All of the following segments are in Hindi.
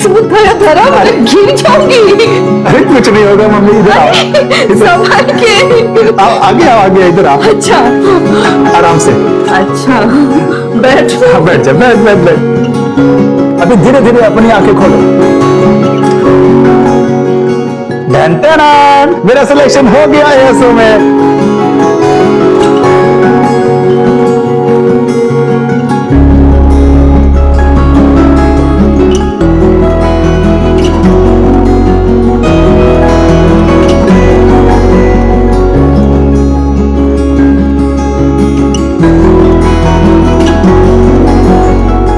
बुद्धा धर्म, गिर जाऊंगी। अरे कुछ नहीं होगा मम्मी, इधर आओ, संभाल के। आगे आओ, आगे इधर आओ। अच्छा आराम से। अच्छा बैठ। बैठ जा, बैठ बैठ बैठ। अभी धीरे धीरे अपनी आंखें खोलो। धन मेरा सिलेक्शन हो गया है एएसओ में।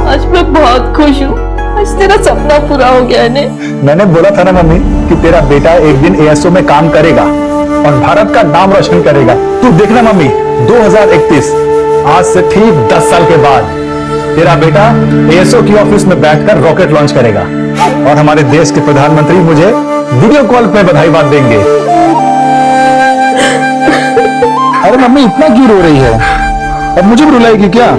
आज मैं बहुत खुश हूँ, आज तेरा सपना पूरा हो गया है। मैंने बोला था ना मम्मी कि तेरा बेटा एक दिन एएसओ में काम करेगा और भारत का नाम रोशन करेगा। तू देखना मम्मी, 2031 आज से ठीक 10 साल के बाद तेरा बेटा एएसओ की ऑफिस में बैठकर रॉकेट लॉन्च करेगा और हमारे देश के प्रधानमंत्री मुझे वीडियो कॉल पे बधाई बात देंगे। अरे मम्मी इतना क्यों रो रही है? अब मुझे भी रुलाएगी क्या?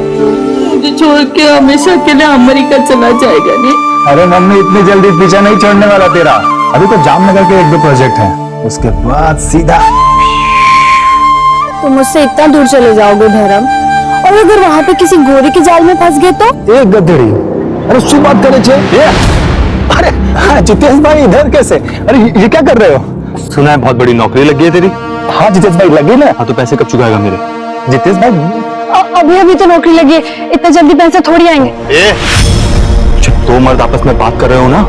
मुझे छोड़ के हमेशा के लिए अमेरिका चला जाएगा नहीं? अरे मम्मी इतनी जल्दी पीछा नहीं छोड़ने वाला तेरा। अभी तो जामनगर के 1-2 प्रोजेक्ट हैं, उसके बाद सीधा। तुम मुझसे इतना दूर चले जाओगे धर्म, और अगर वहाँ पे किसी गोरे के जाल में फंस गए तो? एक गधेड़ी। अरे शू बात करे छे? अरे हाँ, जितेश भाई इधर कैसे? अरे ये क्या कर रहे हो? सुना है बहुत बड़ी नौकरी लगी है तेरी। हाँ जितेश भाई लगी ना। हाँ तो पैसे कब चुकाएगा मेरे? जितेश भाई अभी अभी तो नौकरी लगी है, इतना जल्दी पैसे थोड़ी आएंगे। जब दो मर्द आपस में बात कर रहे हो ना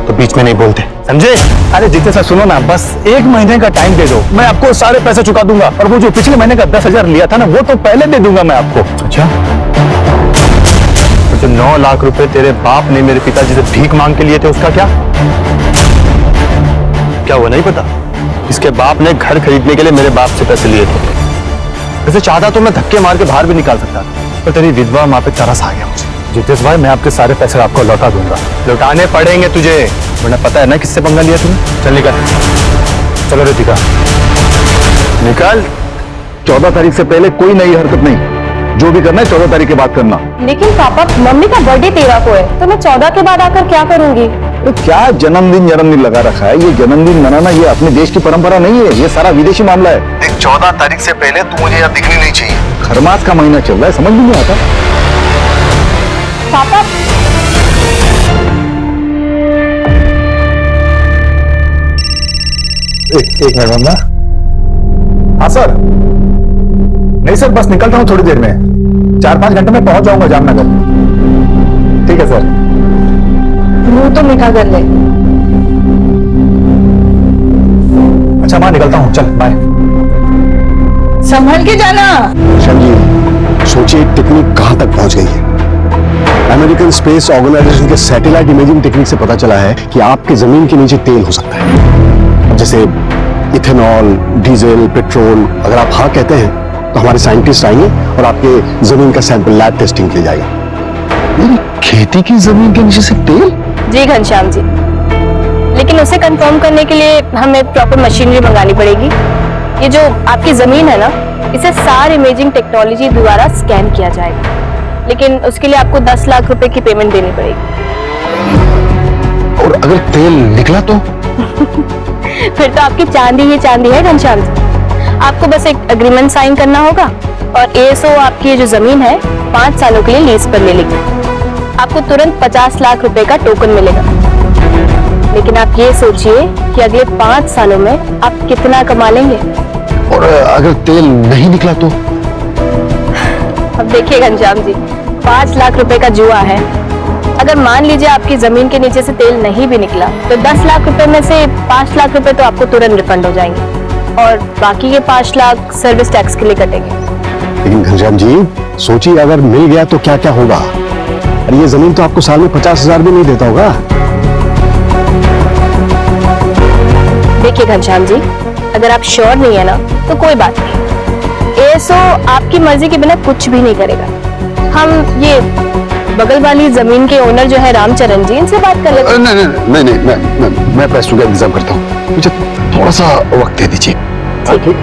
तो बीच में नहीं बोलते, समझे? अरे जितेश भाई सुनो ना, बस 1 महीने का टाइम दे दो, मैं आपको सारे पैसे चुका दूंगा। और वो जो पिछले महीने का 10,000 लिया था ना, वो तो पहले दे दूंगा मैं आपको। अच्छा, तो जो 9 लाख रुपए तेरे बाप ने मेरे पिताजी से भीख मांग के लिए थे उसका क्या? क्या हुआ नहीं पता? इसके बाप ने घर खरीदने के लिए मेरे बाप से पैसे लिए थे। वैसे चाहता तो मैं धक्के मार के बाहर भी निकाल सकता था, पर तेरी विधवा माँ पे तरस आ गया मुझे। जितेश भाई मैं आपके सारे पैसे आपको लौटा दूंगा। लौटाने पड़ेंगे तुझे, वरना पता है ना किससे पंगा लिया तूने। चल निकल। चलो रितिका निकल। 14 तारीख से पहले कोई नई हरकत नहीं, जो भी करना है 14 तारीख के बाद करना। लेकिन पापा मम्मी का बर्थडे 13 को है, तो मैं 14 के बाद आकर क्या करूंगी? तो क्या जन्मदिन लगा रखा है? ये जन्मदिन मनाना ये अपने देश की परंपरा नहीं है, ये सारा विदेशी मामला है। देख 14 तारीख से पहले तू मुझे यहाँ दिखनी नहीं चाहिए। खरमास का महीना चल रहा है, समझ में नहीं आता। पापा एक मिनट मम्मा। हाँ सर। नहीं सर, बस निकलता हूँ थोड़ी देर में, 4-5 घंटे में पहुंच जाऊंगा जामनगर। ठीक है सर। मुंह तो मीठा कर ले। अच्छा माँ निकलता हूँ, चल बाय। संभल के जाना। जी सोचिए टेक्निक कहां तक पहुंच गई है। अमेरिकन स्पेस ऑर्गेनाइजेशन के सैटेलाइट इमेजिंग टेक्निक से पता चला है कि आपके जमीन के नीचे तेल हो सकता है, जैसे इथेनॉल, डीजल, पेट्रोल। अगर आप हाँ कहते हैं तो हमारे साइंटिस्ट आएंगे और आपके जमीन का सैंपल लैब टेस्टिंग के लिए जाएगा। मेरी खेती की जमीन के नीचे से तेल? जी घनश्याम जी, लेकिन उसे कंफर्म करने के लिए हमें प्रॉपर मशीनरी मंगानी पड़ेगी। ये जो आपकी जमीन है ना, इसे सार इमेजिंग टेक्नोलॉजी द्वारा स्कैन किया जाएगा, लेकिन उसके लिए आपको 10 लाख रुपए की पेमेंट देनी पड़ेगी। और अगर तेल निकला तो? फिर तो आपकी चांदी ही चांदी है घनश्याम जी। आपको बस एक एग्रीमेंट साइन करना होगा और एएसओ आपकी ये जो जमीन है 5 सालों के लिए लीज पर ले लेगी। आपको तुरंत 50 लाख रुपए का टोकन मिलेगा। लेकिन आप ये सोचिए कि अगले 5 सालों में आप कितना कमा लेंगे। और अगर तेल नहीं निकला तो? अब देखिए घनश्याम जी, 5 लाख रुपए का जुआ है। अगर मान लीजिए आपकी जमीन के नीचे से तेल नहीं भी निकला, तो 10 लाख रुपए में से 5 लाख रुपए तो आपको तुरंत रिफंड हो जाएंगे और बाकी के 5 लाख सर्विस टैक्स के लिए कटेंगे। लेकिन घनश्याम जी सोचिए, अगर मिल गया तो क्या क्या होगा? अरे ये जमीन तो आपको साल में 50,000 भी नहीं देता होगा। देखिए घनश्याम जी, अगर आप श्योर नहीं है ना तो कोई बात नहीं, एएसओ आपकी मर्जी के बिना कुछ भी नहीं करेगा। हम ये बगल वाली जमीन के ओनर जो है रामचरण जी, इनसे बात कर लेते हैं। नहीं, मैं पैसों का इंतजाम करता हूँ, मुझे थोड़ा सा वक्त दे दीजिए। ठीक।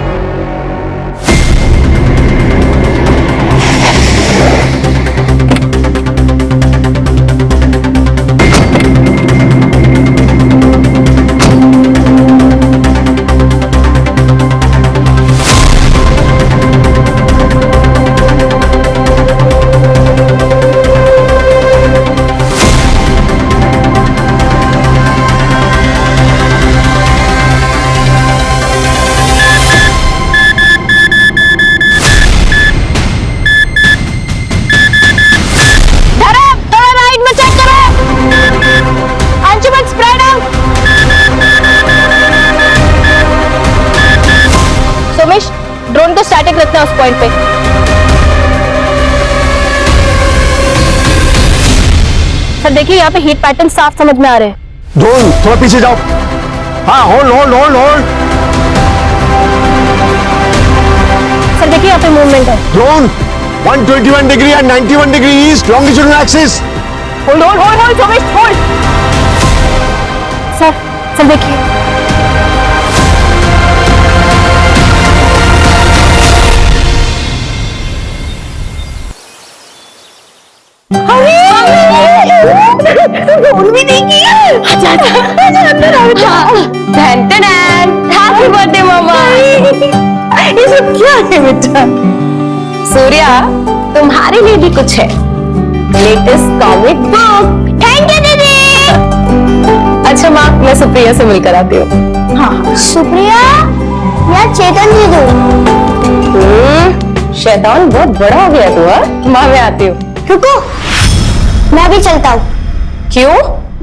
तो स्टैटिक रखना उस पॉइंट पे। सर देखिए यहाँ पे हीट पैटर्न साफ समझ में आ रहे हैं। ड्रोन थोड़ा पीछे जाओ। हाँ, hold hold hold hold. Sir देखिए यहाँ पे मूवमेंट है। Drone 121 degree and 91 degree east longitudinal axis. Hold hold hold hold Somesh hold. Sir देखिए फोन भी नहीं किया। अच्छा अंदर आओ। हैप्पी बर्थडे मामा। ये सब क्या है बेटा? सूर्या तुम्हारे लिए भी कुछ है, latest comic book. Thank you दीदी। अच्छा माँ, मैं सुप्रिया से मिलकर आती हूँ। हाँ सुप्रिया या चेतन जी दो। शैतान बहुत बड़ा हो गया तू। हाँ माँ मैं आती हूँ। रुको, मैं भी चलता हूँ। क्यों?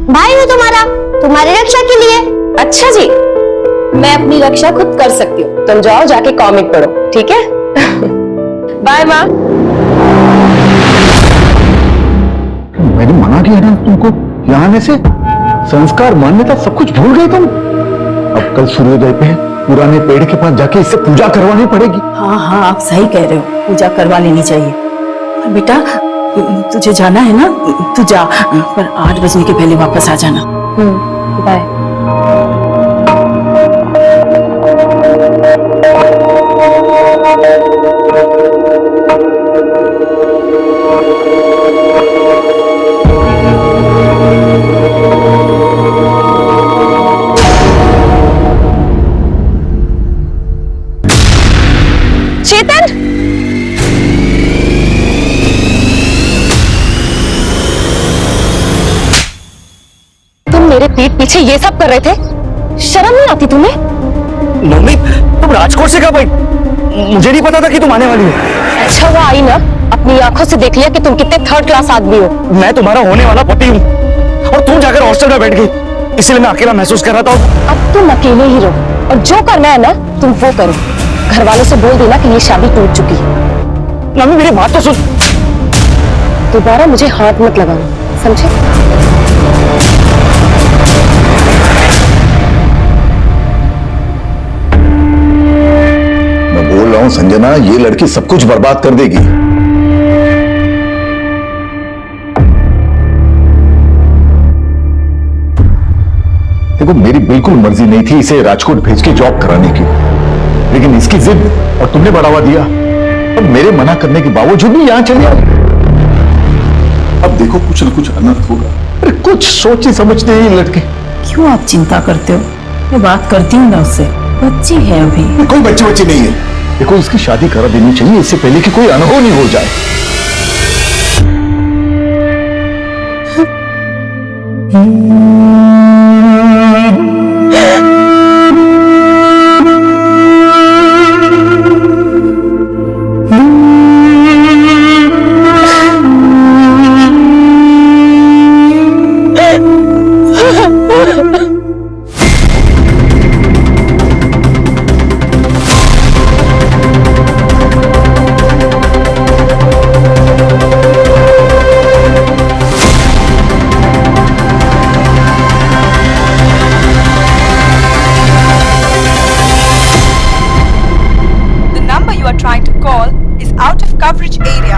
भाई हूँ तुम्हारा, तुम्हारी रक्षा के लिए। अच्छा जी, मैं अपनी रक्षा खुद कर सकती हूँ। तुम जाओ जाके कॉमिक पढ़ो, ठीक है? बाय माँ। मैंने मना किया ना तुमको यहाँ आने से। संस्कार मान्यता सब कुछ भूल गए तुम। अब कल सूर्योदय पे पुराने पेड़ के पास जाके इससे पूजा करवानी पड़ेगी। हाँ हाँ, आप सही कह रहे हो, पूजा करवा लेनी चाहिए। और बेटा तुझे जाना है ना, तू जा, पर 8 बजने के पहले वापस आ जाना। बाय। चेतन, तुम मेरे पीठ पीछे ये सब कर रहे थे? शर्म नहीं आती तुम्हें? मम्मी तुम राजकोट से कब आई? मुझे नहीं पता था कि तुम आने वाली हो। अच्छा वो आई ना, अपनी आंखों से देख लिया कि तुम कितने थर्ड क्लास आदमी हो। मैं तुम्हारा होने वाला पति हूँ और तुम जाकर हॉस्टल में बैठ गई, इसलिए मैं अकेला महसूस कर रहा था। अब तुम अकेले ही रहो और जो करना है ना तुम वो करो। घर वालों से बोल देना कि ये शादी टूट चुकी है। मम्मी मेरी बात तो सुन। दोबारा मुझे हाथ मत लगाना, समझे? मैं बोल रहा हूँ संजना, ये लड़की सब कुछ बर्बाद कर देगी। देखो मेरी बिल्कुल मर्जी नहीं थी इसे राजकोट भेज के जॉब कराने की, लेकिन इसकी जिद और तुमने बढ़ावा दिया। अब मेरे मना करने के बावजूद भी यहां चले आए। अब देखो कुछ न कुछ अनर्थ होगा। अरे कुछ सोचती समझते ही लड़के। क्यों आप चिंता करते हो? मैं बात करती हूँ ना उससे, बच्ची है अभी। कोई बच्चे नहीं है। देखो इसकी शादी करा देनी चाहिए इससे पहले कि कोई अनहोनी हो जाए। Out of coverage area.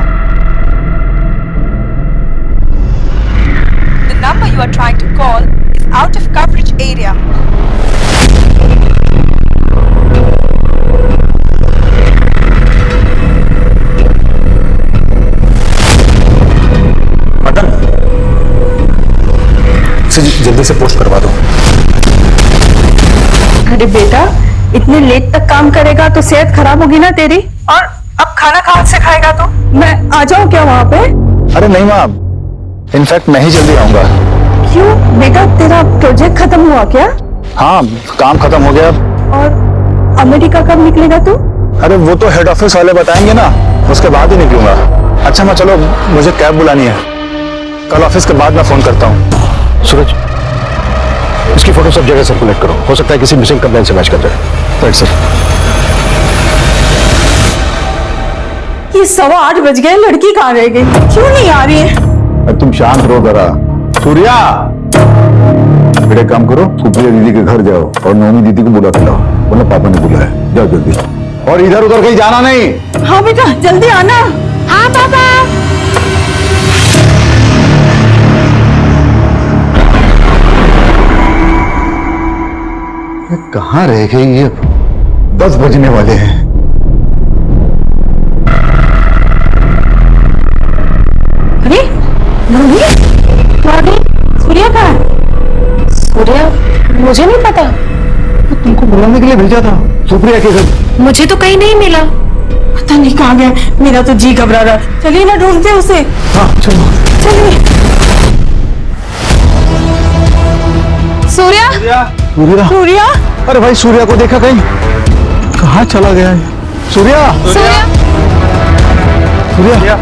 The number you are trying to call is out of coverage area. Madan, जल्दी से पोस्ट करवा दो। अरे बेटा, इतने लेट तक काम करेगा तो सेहत खराब होगी ना तेरी। और अब खाना कहाँ से खाएगा तू? मैं आ जाऊँ क्या वहाँ पे? अरे नहीं माँ, इनफैक्ट मैं ही जल्दी आऊंगा। क्यों बेटा, तेरा प्रोजेक्ट खत्म हुआ क्या? हाँ काम खत्म हो गया। और अमेरिका कब निकलेगा तू? अरे वो तो हेड ऑफिस वाले बताएंगे ना, उसके बाद ही निकलूंगा। अच्छा मैं चलो, मुझे कैब बुलानी है, कल ऑफिस के बाद मैं फोन करता हूँ। सूरज, इसकी फोटो सब जगह सर्कुलेट करो, हो सकता है किसी मिसिंग कंप्लेंट से मैच कर जाए। Right sir. कि 8:15 बज गए, लड़की कहाँ रह गई? क्यों नहीं आ रही है? तुम शांत रहो जरा। सूर्या, बेटा काम करो, सुप्रिया दीदी के घर जाओ और नौमी दीदी को बुला के लाओ, वरना पापा ने बुलाया। जाओ जल्दी, और इधर उधर कहीं जाना नहीं। हाँ बेटा, जल्दी आना। हाँ पापा। कहाँ रह गई ये? 10 बजने वाले हैं। अरे मम्मी, सूर्या कहाँ है? सूर्या, मुझे नहीं पता। तुमको बुलाने के लिए भेजा था सुप्रिया के घर। मुझे तो कहीं नहीं मिला। पता नहीं कहाँ गया, मेरा तो जी घबरा रहा। चलिए ना ढूंढते हैं उसे। हाँ चलो। चलिए। सूर्या, सूर्या, सूर्या, अरे भाई सूर्या को देखा कहीं? कहाँ चला गया है? सूर्या, सूर्या, सूर्या,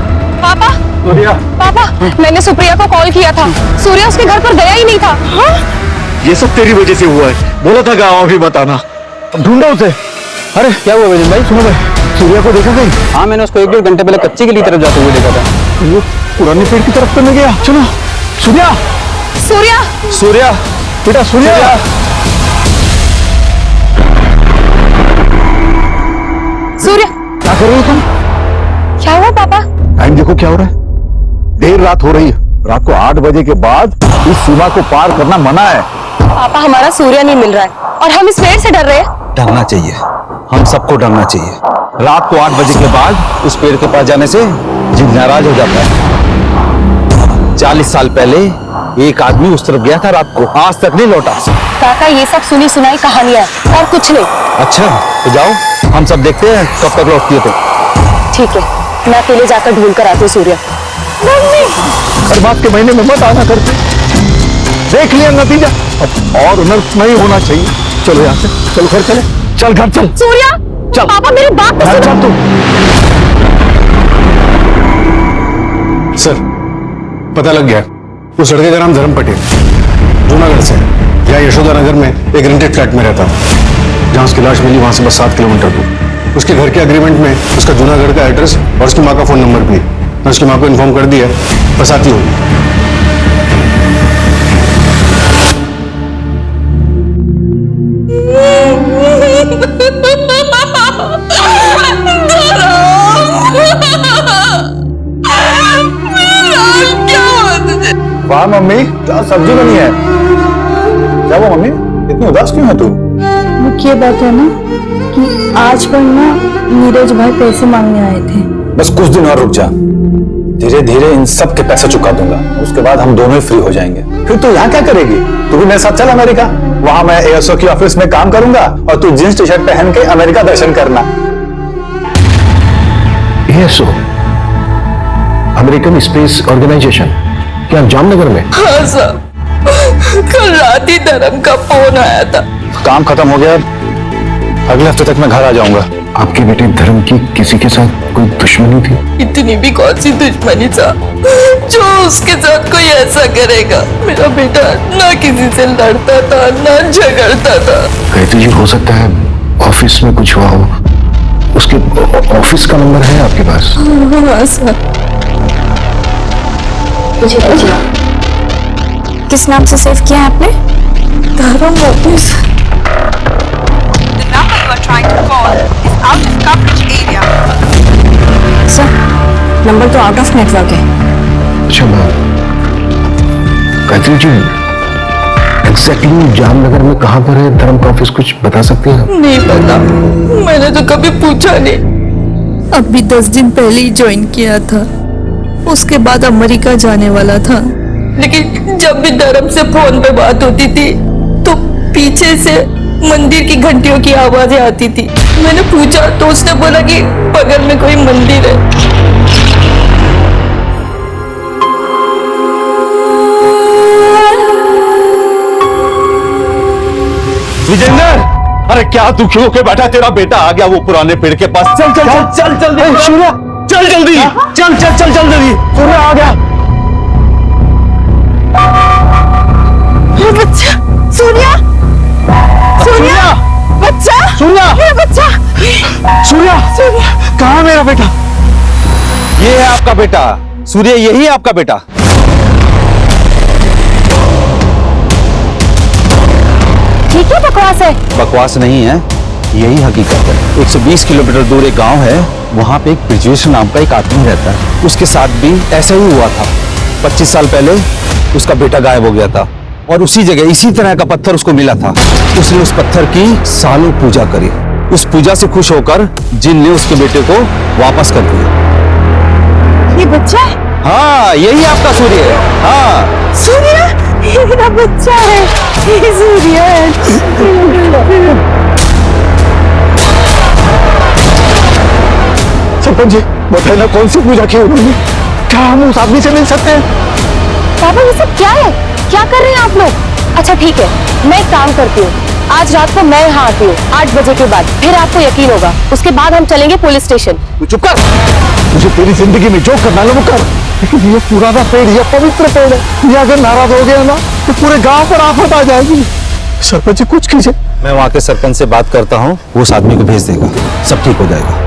पापा, सूर्या। पापा, मैंने सुप्रिया को कॉल किया था। सूर्या उसके घर पर गया ही नहीं था। हाँ? ये सब तेरी वजह से हुआ है। बोला था गाँव अभी बताना। ढूंढो उसे। अरे क्या हुआ विजन भाई? सुनो भाई, सूर्या को देखा कहीं? हाँ, मैंने उसको 1-1.5 घंटे पहले कच्चे के लिए तरफ जाते हुए देखा था। वो पुराने पेड़ की तरफ तो नहीं गया? चलो। सूर्या, सूर्या, सूर्या, बेटा सूर्या। सूर्या, क्या कर रहे हो तुम? क्या हुआ पापा? टाइम देखो क्या हो रहा है। देर रात हो रही है। रात को 8 बजे के बाद इस सीमा को पार करना मना है। पापा, हमारा सूर्या नहीं मिल रहा है और हम इस पेड़ से डर रहे हैं। डरना चाहिए, हम सबको डरना चाहिए। रात को 8 बजे के बाद उस पेड़ के पास जाने से जिन नाराज हो जाता है। 40 साल पहले एक आदमी उस तरफ गया था रात को, आज तक नहीं लौटा। काका, ये सब सुनी सुनाई कहानियां हैं और कुछ नहीं। अच्छा तो जाओ, हम सब देखते हैं कब तक लौटती है। तो ठीक है, मैं अकेले जाकर ढूंढ कर आती हूँ सूर्या। हर बात के महीने में मत आना करते। देख लिया नतीजा, अब और अनर्थ नहीं होना चाहिए। चलो यहाँ से, चलो घर चले। चल घर चल। सूर्या, चल। पापा मेरी बात तो घर सुनो। चल तू। सर, पता लग गया। उस लड़के का नाम धर्म पटेल, जूनागढ़ से है। यहाँ यशोदा नगर में एक रेंटेड फ्लैट में रहता हूँ। जहाँ उसकी लाश मिली वहां से बस 7 किलोमीटर दूर। उसके घर के एग्रीमेंट में उसका जूनागढ़ का एड्रेस और उसकी माँ का फोन नंबर भी है। मैं उसकी माँ को इन्फॉर्म कर दिया, बस आती हूँ। वाह मम्मी, क्या सब्जी बनी है? क्या वो मम्मी, इतनी उदास क्यों है तू? मुख्य बात है ना कि आज पर ना नीरज भाई पैसे मांगने आए थे। बस कुछ दिन और रुक जा, धीरे धीरे इन सब के पैसे चुका दूंगा। उसके बाद हम दोनों ही फ्री हो जाएंगे। फिर तू यहाँ क्या करेगी? तू भी मेरे साथ चल अमेरिका। वहां मैं एएसओ की ऑफिस में काम करूंगा और तू जींस टी शर्ट पहन के अमेरिका दर्शन करना। एएसओ, अमेरिकन स्पेस ऑर्गेनाइजेशन, क्या जामनगर में? हाँ साहब, कल रात ही धर्म का फोन आया था। काम खत्म हो गया, अगले हफ्ते तक मैं घर आ जाऊंगा। आपके बेटे धर्म की किसी के साथ कोई दुश्मनी थी? इतनी भी कौन सी दुश्मनी था जो उसके साथ कोई ऐसा करेगा। मेरा बेटा ना किसी से लड़ता था ना झगड़ता था। कहते जी हो सकता है ऑफिस में कुछ हुआ हो। उसके ऑफिस का नंबर है आपके पास? हाँ सर। किस नाम से सेव किया है आपने? धर्म office. The number you are trying to call is out of coverage area. Sir, number तो आउट ऑफ नेटवर्क है। अच्छा मैम, गायत्री जी एग्जैक्टली जामनगर में कहाँ पर है धर्म का ऑफिस, कुछ बता सकते हैं? नहीं पता, मैंने तो कभी पूछा नहीं। अभी 10 दिन पहले ही ज्वाइन किया था। उसके बाद अमेरिका जाने वाला था, लेकिन जब भी धर्म से फोन पे बात होती थी तो पीछे से मंदिर की घंटियों की आवाजें आती थी। मैंने पूछा तो उसने बोला कि बगल में कोई मंदिर है। विजेंद्र, अरे क्या दुखी होके बैठा? तेरा बेटा आ गया वो पुराने पेड़ के पास। चल चल चल चल जल्दी सूर्या, चल जल्दी, चल चल चल चल जल्दी। सूर्या आ गया। बच्चा सूर्या, सूर्या, बच्चा, सूर्या, बच्चा, सूर्या, सूर्या, कहाँ मेरा बेटा? ये है आपका बेटा सूर्य, यही है आपका बेटा। ठीक है, बकवास है। बकवास नहीं है, यही हकीकत है। 120 किलोमीटर दूर एक गांव है, वहां पे एक ब्रिजेश नाम का एक आदमी रहता है। उसके साथ भी ऐसा ही हुआ था। 25 साल पहले उसका बेटा गायब हो गया था और उसी जगह इसी तरह का पत्थर उसको मिला था। उसने उस पत्थर की सालों पूजा करी। उस पूजा से खुश होकर जिन ने उसके बेटे को वापस कर दिया। ये बच्चा है? हाँ, यही आपका सूर्य है। हाँ, सूर्य, ये मेरा बच्चा है। ये सूर्य है। सरपंच जी बताइए ना, कौन सी पूजा की उन्होंने? क्या हम उस आदमी से मिल सकते हैं? पापा ये सब क्या है? क्या कर रहे हैं आप लोग? अच्छा ठीक है, मैं एक काम करती हूँ, आज रात को मैं यहाँ आती हूँ 8 बजे के बाद, फिर आपको यकीन होगा। उसके बाद हम चलेंगे पुलिस स्टेशन। तू चुप कर। मुझे तेरी जिंदगी में जो करना है वो कर, लेकिन ये पुराना पेड़, ये पवित्र पेड़ है, ये अगर नाराज हो गया ना तो पूरे गांव पर आफत आ जाएगी। सरपंच जी कुछ कीजिए। मैं वहां के सरपंच से बात करता हूँ, वो उस आदमी को भेज देगा, सब ठीक हो जाएगा।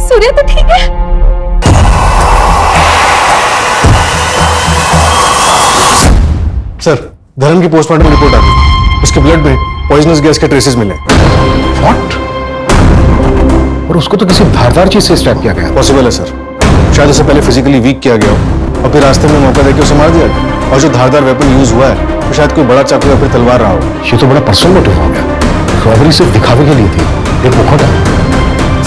सूर्य तो ठीक है। सर, धर्म की पोस्टमार्टम रिपोर्ट आ गई। उसके ब्लड में पॉइजनस गैस के ट्रेसेस मिले। व्हाट? और उसको तो किसी धारदार चीज से स्ट्रैप किया गया। पॉसिबल है सर, शायद उसे पहले फिजिकली वीक किया गया हो और फिर रास्ते में मौका देकर उसे मार दिया गया। और जो धारदार वेपन यूज हुआ है वो शायद कोई बड़ा चाकू या फिर तलवार रहा हो। ये तो बड़ा पर्सनल मोटिव हो गया। रॉबरी सिर्फ दिखावे के लिए थी, एक मुखौटा।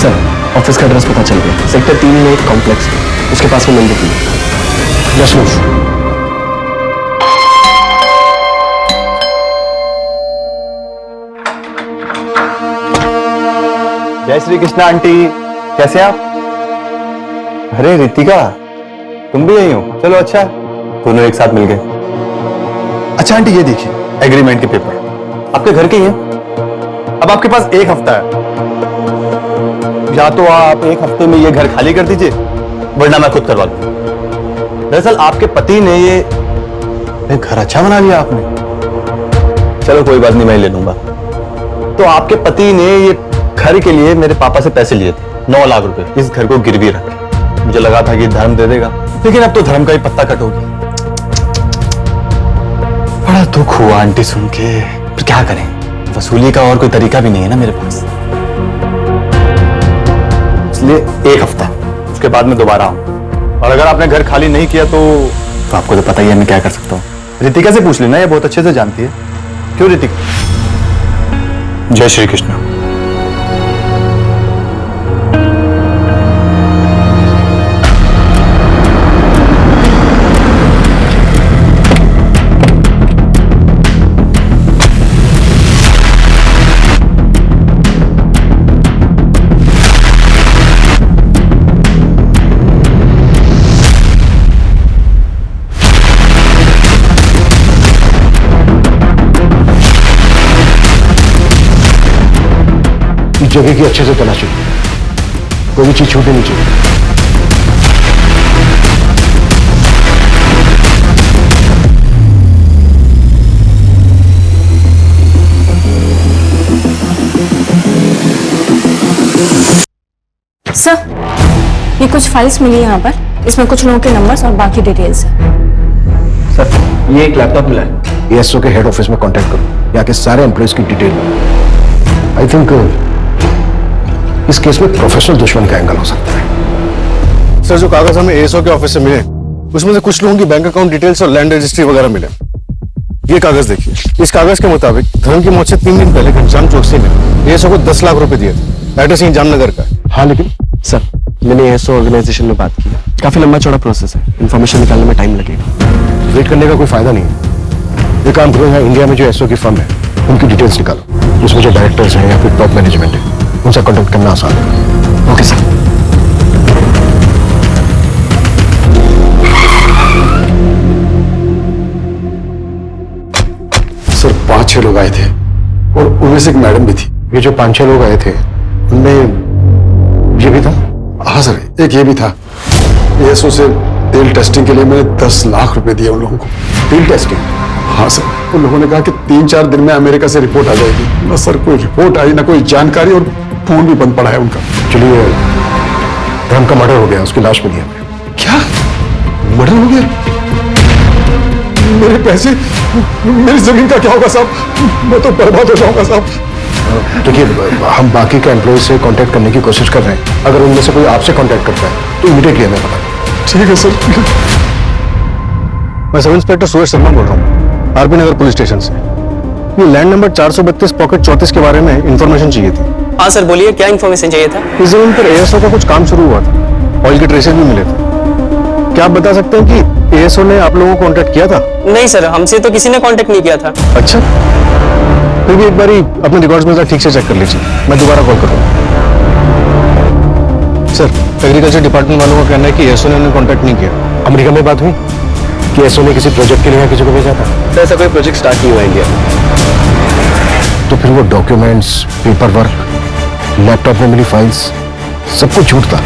सर, ऑफिस का एड्रेस पता चल गया। सेक्टर 3 में एक कॉम्प्लेक्स है, उसके पास में मंदिर की। Let's move. जय श्री कृष्णा आंटी, कैसे आप? अरे रितिका, तुम भी यही हो? चलो अच्छा, दोनों एक साथ मिल गए। अच्छा आंटी, ये देखिए एग्रीमेंट के पेपर आपके घर के ही हैं। अब आपके पास एक हफ्ता है, या तो आप एक हफ्ते में ये घर खाली कर दीजिए, वरना मैं खुद करवा दूं। दरअसल आपके पति ने ये घर अच्छा बना लिया आपने। चलो कोई बात नहीं, मैं ले लूंगा। तो आपके पति ने ये घर के लिए मेरे पापा से पैसे लिए थे, 9 लाख रुपए, इस घर को गिरवी रख के। मुझे लगा था कि धर्म दे देगा, लेकिन अब तो धर्म का ही पत्ता कट हो गया। बड़ा दुख हुआ आंटी सुन के, पर क्या करें, वसूली का और कोई तरीका भी नहीं है ना मेरे पास। इसलिए एक हफ्ता, उसके बाद मैं दोबारा आऊं। और अगर आपने घर खाली नहीं किया तो आपको तो पता ही है मैं क्या कर सकता हूँ। रितिका से पूछ लेना, ये बहुत अच्छे से जानती है। क्यों रितिका? जय श्री कृष्ण। जगह की अच्छे से तलाशी लो। कोई भी चीज छूटे नहीं चाहिए। सर, ये कुछ फाइल्स मिली यहाँ पर, इसमें कुछ लोगों के नंबर्स और बाकी डिटेल्स है। सर ये एक लैपटॉप मिला है। एएसओ के हेड ऑफिस में कांटेक्ट करो, यहाँ के सारे एम्प्लॉयज की डिटेल लो। आई थिंक इस केस में प्रोफेशनल दुश्मन का एंगल हो सकता है। सर, जो कागज हमें एएसओ के ऑफिस से मिले उसमें से कुछ लोगों की बैंक अकाउंट डिटेल्स और लैंड रजिस्ट्री वगैरह मिले। ये कागज देखिए। इस कागज के मुताबिक धर्म की मौत से 3 दिन पहले घनश्याम चौकसी ने एएसओ को 10 लाख रुपए दिए थे। एड्रेस यहीं जामनगर का है। हाँ, लेकिन सर, मैंने एएसओ ऑर्गेनाइजेशन में बात की है। काफी लंबा चौड़ा प्रोसेस है, इन्फॉर्मेशन निकालने में टाइम लगेगा। वेट करने का कोई फायदा नहीं है। ये काम करो, यहाँ इंडिया में जो एसओ की फर्म है उनकी डिटेल्स निकालो। उसमें जो डायरेक्टर्स हैं या फिर टॉप मैनेजमेंट है उनसे कॉन्टेक्ट करना आसान है। Okay sir. सर 5-6 लोग आए थे और उनमें से एक मैडम भी थी। ये जो 5-6 लोग आए थे उनमें ये भी था। हाँ सर, एक ये भी था। एएसओ से तेल टेस्टिंग के लिए मैंने 10 लाख रुपए दिए उन लोगों को। तेल टेस्टिंग? हाँ सर, उन लोगों ने कहा कि 3-4 दिन में अमेरिका से रिपोर्ट आ जाएगी। ना सर कोई रिपोर्ट आई, ना कोई जानकारी, और फोन भी बंद पड़ा है उनका। चलिए, धर्म का मर्डर हो गया, उसकी लाश मिली हमें। क्या मर्डर हो गया? मेरे पैसे, मेरी जमीन का क्या होगा साहब? मैं तो बर्बाद हो जाऊंगा साहब। देखिए, हम बाकी के एम्प्लॉय से कांटेक्ट करने की कोशिश कर रहे हैं। अगर उनमें से कोई आपसे कांटेक्ट करता है तो इमीडिएटली हमें बता दें। ठीक है सर। मैं सब इंस्पेक्टर सूरज शर्मा बोल रहा हूँ, आरपी नगर पुलिस स्टेशन से। ये लैंड नंबर 432 पॉकेट 34 के बारे में इंफॉर्मेशन चाहिए थी। हाँ सर, बोलिए, क्या इन्फॉर्मेशन चाहिए था? इस जमीन पर एएसओ का कुछ काम शुरू हुआ था, ऑयल के ट्रेसेस भी मिले थे। क्या आप बता सकते हैं कि एएसओ ने आप लोगों को कांटेक्ट किया था? नहीं सर, हमसे तो किसी ने कांटेक्ट नहीं किया था। अच्छा, फिर भी एक बारी अपने रिकॉर्ड्स में ठीक से चेक कर लीजिए, मैं दोबारा कॉल करूँगा। सर, एग्रीकल्चर डिपार्टमेंट वालों का कहना है कि एएसओ ने उन्हें कांटेक्ट नहीं किया। अमेरिका में बात हुई कि एएसओ ने किसी प्रोजेक्ट के लिए किसी को भेजा था? तो ऐसा कोई प्रोजेक्ट स्टार्ट नहीं हुआ इंडिया में। तो फिर वो डॉक्यूमेंट्स, पेपर वर्क, लैपटॉप में मिली फाइल्स, सब कुछ झूठ था।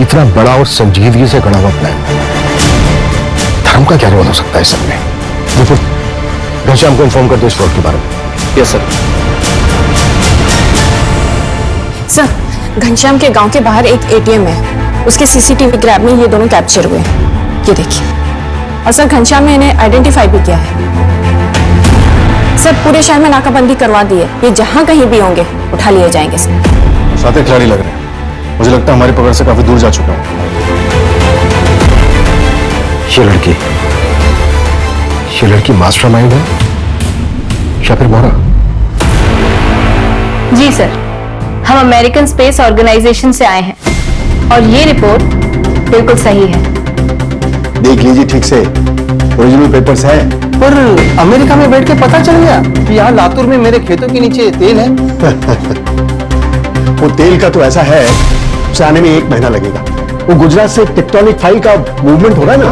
इतना बड़ा और संजीदगी से गढ़ा हुआ प्लान, धर्म का क्या रोल हो सकता है सब में? देखो, घनश्याम को इन्फॉर्म कर दो इस फ्रॉड के बारे में। Yes sir. सर, घनश्याम के गांव के बाहर एक एटीएम है, उसके सीसीटीवी ग्रैब में ये दोनों कैप्चर हुए हैं। ये देखिए। और सर, घनश्याम ने इन्हें आइडेंटिफाई भी किया है। सर, पूरे शहर में नाकाबंदी करवा दी है, ये जहां कहीं भी होंगे उठा लिए जाएंगे सर। साथ खिलाड़ी लग रहे हैं, मुझे लगता है हमारी पकड़ से काफी दूर जा चुका है। ये लड़की मास्टरमाइंड है या फिर मोरा? जी सर, हम अमेरिकन स्पेस ऑर्गेनाइजेशन से आए हैं और ये रिपोर्ट बिल्कुल सही है। देख लीजिए ठीक से, ओरिजिनल पेपर्स है। पर अमेरिका में बैठ के पता चल गया कि यहाँ लातूर में मेरे खेतों के नीचे तेल है। वो तेल का तो ऐसा है, उसे आने में 1 महीना लगेगा। वो गुजरात से टेक्टोनिक फाइल का मूवमेंट हो रहा है ना।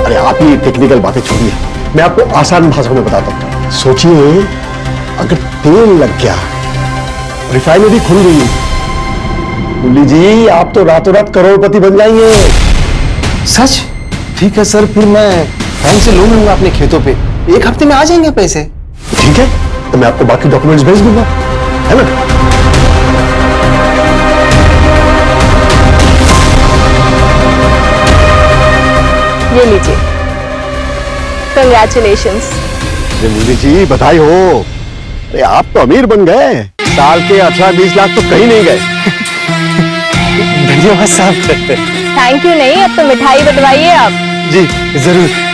अरे आप ये टेक्निकल बातें छोड़िए, मैं आपको आसान भाषा में बताता हूँ। सोचिए, अगर तेल लग गया, रिफाइनरी खुल गई, मुरली जी आप तो रातों रात करोड़पति बन जाएंगे। सच? ठीक है सर, फिर मैं बैंक से लोन लूंगा अपने खेतों पे। 1 हफ्ते में आ जाएंगे पैसे। ठीक है, तो मैं आपको बाकी डॉक्यूमेंट्स भेज दूंगा, है ना? ये लीजिए। कंग्रेचुलेशंस। मुरली जी बधाई हो। अरे आप तो अमीर बन गए। साल के 18-20 लाख तो कहीं नहीं गए। धन्यवाद साहब। थैंक यू नहीं, अब तो मिठाई बंटवाइए आप। जी जरूर।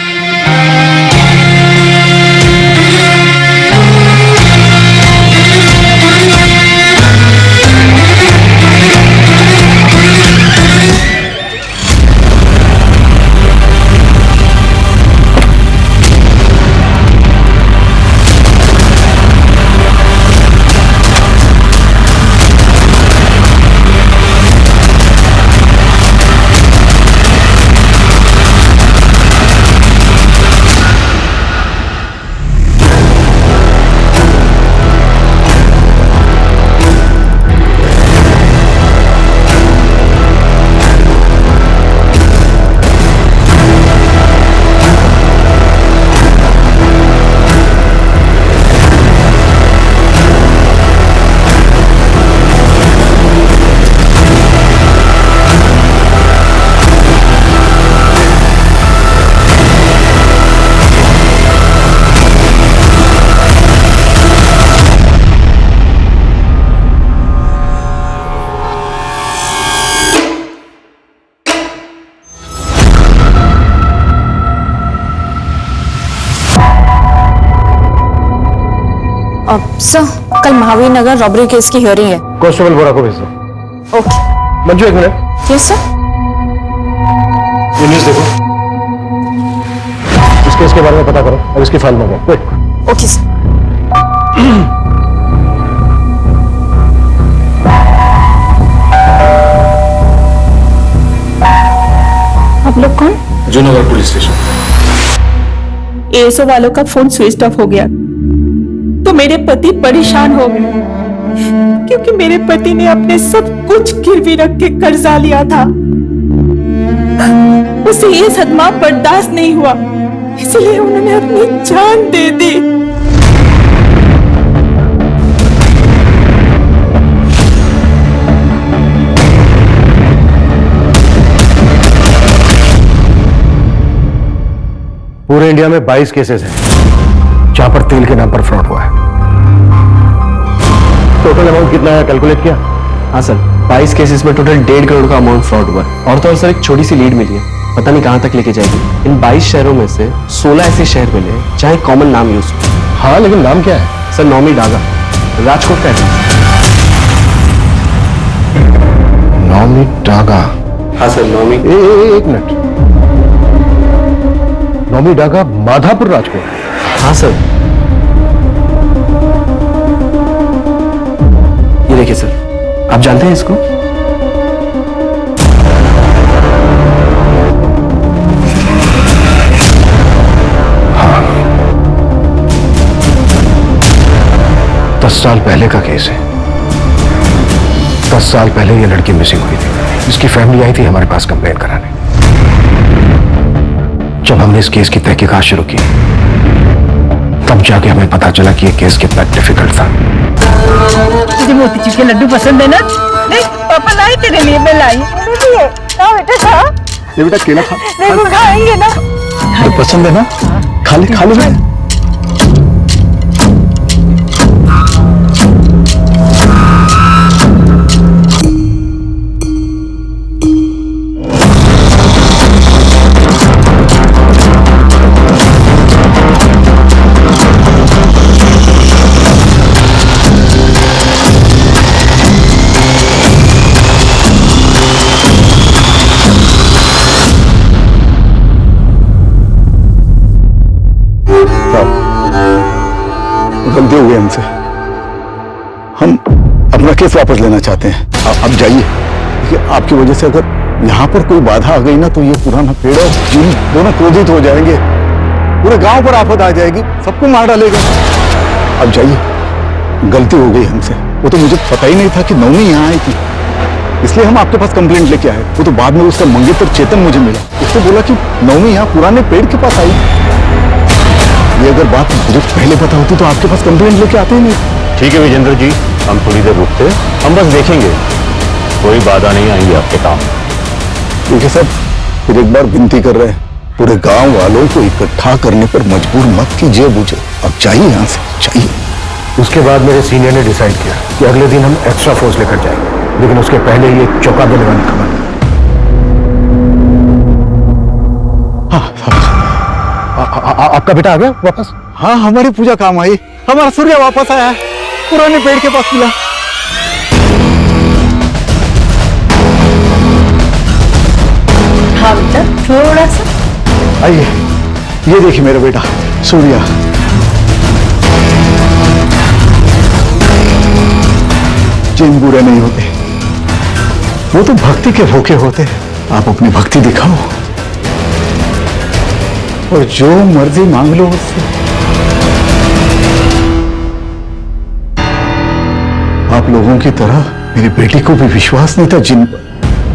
सर कल महावीर नगर रॉबरी केस की हियरिंग है। कांस्टेबल बोरा को भेज दो। ओके। मंजू एक मिनट, यस सर। ये न्यूज देखो, इस केस के बारे में पता करो और इसकी फाइल मंगाओ। क्विक। Okay sir. आप लोग कौन? जूनगर पुलिस स्टेशन। एएसओ वालों का फोन स्विच ऑफ हो गया तो मेरे पति परेशान हो गए, क्योंकि मेरे पति ने अपने सब कुछ गिरवी रख के कर्जा लिया था। उसे ये सदमा बर्दाश्त नहीं हुआ, इसलिए उन्होंने अपनी जान दे दी। पूरे इंडिया में 22 केसेस हैं जहां पर तेल के नाम पर फ्रॉड हुआ है। टोटल अमाउंट कितना है कैलकुलेट किया? हाँ सर, 22 केसेस में टोटल 1.5 करोड़ का अमाउंट फ्रॉड हुआ है। और तो और सर एक छोटी सी लीड मिली है, पता नहीं कहां तक लेके जाएगी। इन 22 शहरों में से 16 ऐसे शहर मिले जहां कॉमन नाम यूज हो। हाँ, लेकिन नाम क्या है? सर नौमी डागा, राजकोट का है। नौमी डागा? हाँ सर नौमी। एक मिनट, नौमी डागा माधापुर राजकोट? हाँ सर। ये देखिए सर, आप जानते हैं इसको? हाँ, 10 साल पहले का केस है। 10 साल पहले ये लड़की मिसिंग हुई थी। इसकी फैमिली आई थी हमारे पास कंप्लेन कराने। जब हमने इस केस की तहकीकात शुरू की तब जाके हमें पता चला कि ये केस कितना डिफिकल्ट था। तुझे मोतीचूर के लड्डू पसंद है ना? देख पापा लाई तेरे लिए, मैं लाई। खा बेटा खा। ये बेटा केला खा। देखो खाएंगे ना। तो पसंद है ना? खा ले खा ले। गलती हो गई हमसे, हम अपना केस वापस लेना चाहते हैं। आप जाइए, देखिए आपकी वजह से अगर यहाँ पर कोई बाधा आ गई ना तो ये पुराना पेड़ और जीव दोनों क्रोधित हो जाएंगे। पूरे गांव पर आफत आ जाएगी, सबको मार डालेगा। अब जाइए, गलती हो गई हमसे। वो तो मुझे पता ही नहीं था कि नौमी यहाँ आई थी, इसलिए हम आपके पास कंप्लेंट लेके आए। वो तो बाद में उसका मंगेतर चेतन मुझे मिला, उसने बोला कि नौमी यहाँ पुराने पेड़ के पास आई। ये अगर बात मुझे पहले पता होती तो आपके पास कंप्लेंट लेके आते ही नहीं। ठीक है विजेंद्र जी, हम थोड़ी देर रुकते, हम बस देखेंगे, कोई बाधा नहीं आएंगी आपके काम। ठीक है साहब, फिर एक बार विनती कर रहे हैं, पूरे गांव वालों को इकट्ठा करने पर मजबूर मत कीजिए मुझे। अब चाहिए यहाँ से चाहिए। उसके बाद मेरे सीनियर ने डिसाइड किया कि अगले दिन हम एक्स्ट्रा फोर्स लेकर जाएंगे, लेकिन उसके पहले ये चौंका देने वाली खबर। आपका बेटा आ गया वापस? हाँ, हमारी पूजा काम आई, हमारा सूर्य वापस आया, पुराने पेड़ के पास मिला। हाँ बेटा, थोड़ा सा आइए, ये देखिए मेरा बेटा सूर्या। जिन बुरे नहीं होते, वो तो भक्ति के भूखे होते हैं। आप अपनी भक्ति दिखाओ और जो मर्जी मांग लो उससे। आप लोगों की तरह मेरी बेटी को भी विश्वास नहीं था जिन पर।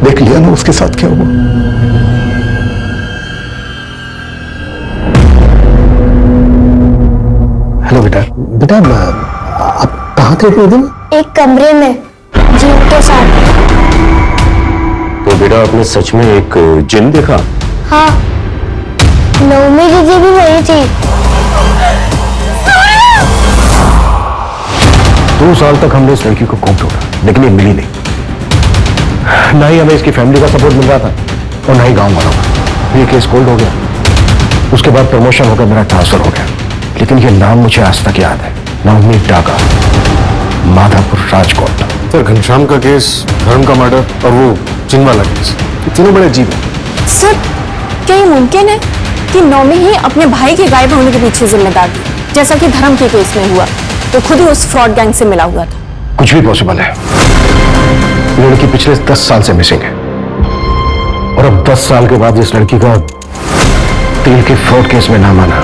देख लिया ना उसके साथ क्या हुआ। हेलो बेटा, बेटा आप कहाँ थे इतने दिन? एक कमरे में जीव के साथ। तो बेटा आपने सच में एक जिन देखा? हाँ, नौमी दीदी भी वही थी। 2 साल तक हमने इस लड़की को खूब ढूंढा, लेकिन ये मिली नहीं। ना ही हमें इसकी फैमिली का सपोर्ट मिल रहा था और ना ही गांव वालों का। ये केस कोल्ड हो गया, उसके बाद प्रमोशन होकर मेरा ट्रांसफर हो गया, लेकिन ये नाम मुझे आज तक याद है। नवमीत डागा, माधापुर, राजकोट। सर घनश्याम का केस, धर्म का मर्डर और वो जिन वाला केस, ये तीनों बड़े अजीब है। सर क्या ये मुमकिन है कि नौमी ही अपने भाई के गायब होने के पीछे जिम्मेदार थी, जैसा कि धर्म के केस में हुआ? वो खुद ही उस फ्रॉड गैंग से मिला हुआ था। कुछ भी पॉसिबल है। लड़की पिछले 10 साल से मिसिंग है और अब 10 साल के बाद इस लड़की का तेल के फ्रॉड केस में नाम आना,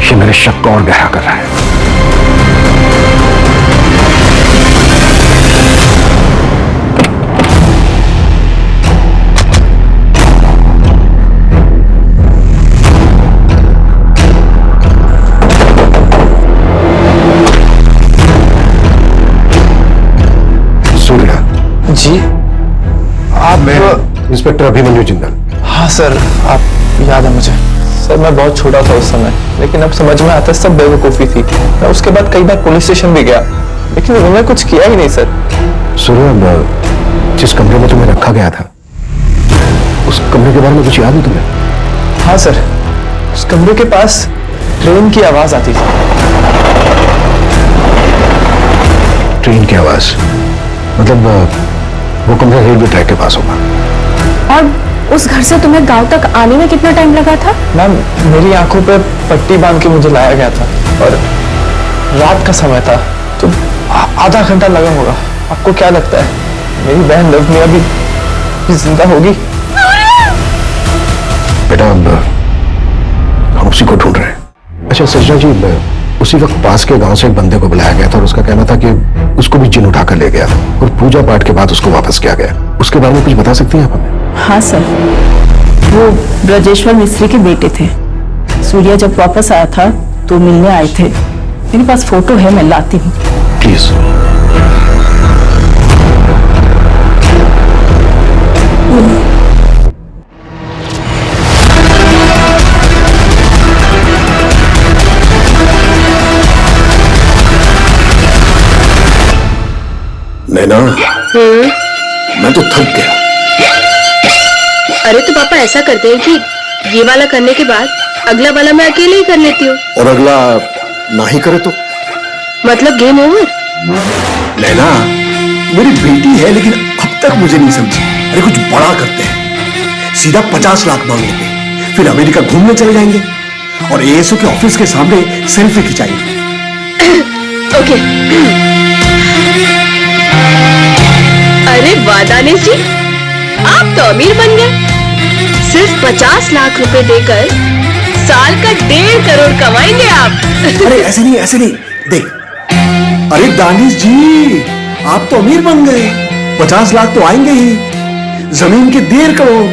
ये मेरे शक को और गहरा कर रहा है। जी आप? मैं इंस्पेक्टर अभिमन्यु जिंदल। हाँ सर, आप याद है मुझे। सर मैं बहुत छोटा था उस समय, लेकिन अब समझ में आता है सब बेवकूफ़ी थी। मैं उसके बाद कई बार पुलिस स्टेशन भी गया, लेकिन उन्होंने कुछ किया ही नहीं सर। सूर्य, जिस कमरे में तुम्हें रखा गया था, उस कमरे के बारे में कुछ याद है तुम्हें? हाँ सर, उस कमरे के पास ट्रेन की आवाज आती थी। ट्रेन की आवाज? मतलब वो कमरा रेलवे ट्रैक के पास होगा। और उस घर से तुम्हें गांव तक आने में कितना टाइम लगा था? मैम मेरी आंखों पे पट्टी बांध के मुझे लाया गया था और रात का समय था, तो आधा घंटा लगा होगा। आपको क्या लगता है मेरी बहन लवनी अभी जिंदा होगी? बेटा हम उसी को ढूंढ रहे हैं। अच्छा सजना जी, उसी वक्त पास के गांव से एक बंदे को बुलाया गया था और उसका कहना था कि उसको भी जिन उठाकर ले गया था और पूजा पाठ के बाद उसको वापस किया गया। उसके बारे में कुछ बता सकती हैं आप हमें? हाँ सर, वो ब्रजेश्वर मिस्त्री के बेटे थे। सूर्या जब वापस आया था तो मिलने आए थे। मेरे पास फोटो है, मैं लाती हूँ। प्लीज। नैना, मैं तो थक गया। अरे तो पापा ऐसा करते हैं कि ये वाला करने के बाद अगला वाला मैं अकेले ही कर लेती हूँ। और अगला ना ही करे तो? मतलब गेम ओवर? नैना, मेरी बेटी है लेकिन अब तक मुझे नहीं समझी। अरे कुछ बड़ा करते हैं, सीधा 50 लाख मांग लेंगे, फिर अमेरिका घूमने चले जाएंगे और एएसओ के ऑफिस के सामने सेल्फी खिंचाएंगे। ओके। अरे वाह दानिश जी, आप तो अमीर बन गए। सिर्फ 50 लाख रुपए देकर साल का 1.5 करोड़ कमाएंगे आप। अरे ऐसे नहीं, ऐसे नहीं, देख। अरे दानिश जी, आप तो अमीर बन गए, 50 लाख तो आएंगे ही, जमीन के 1.5 करोड़,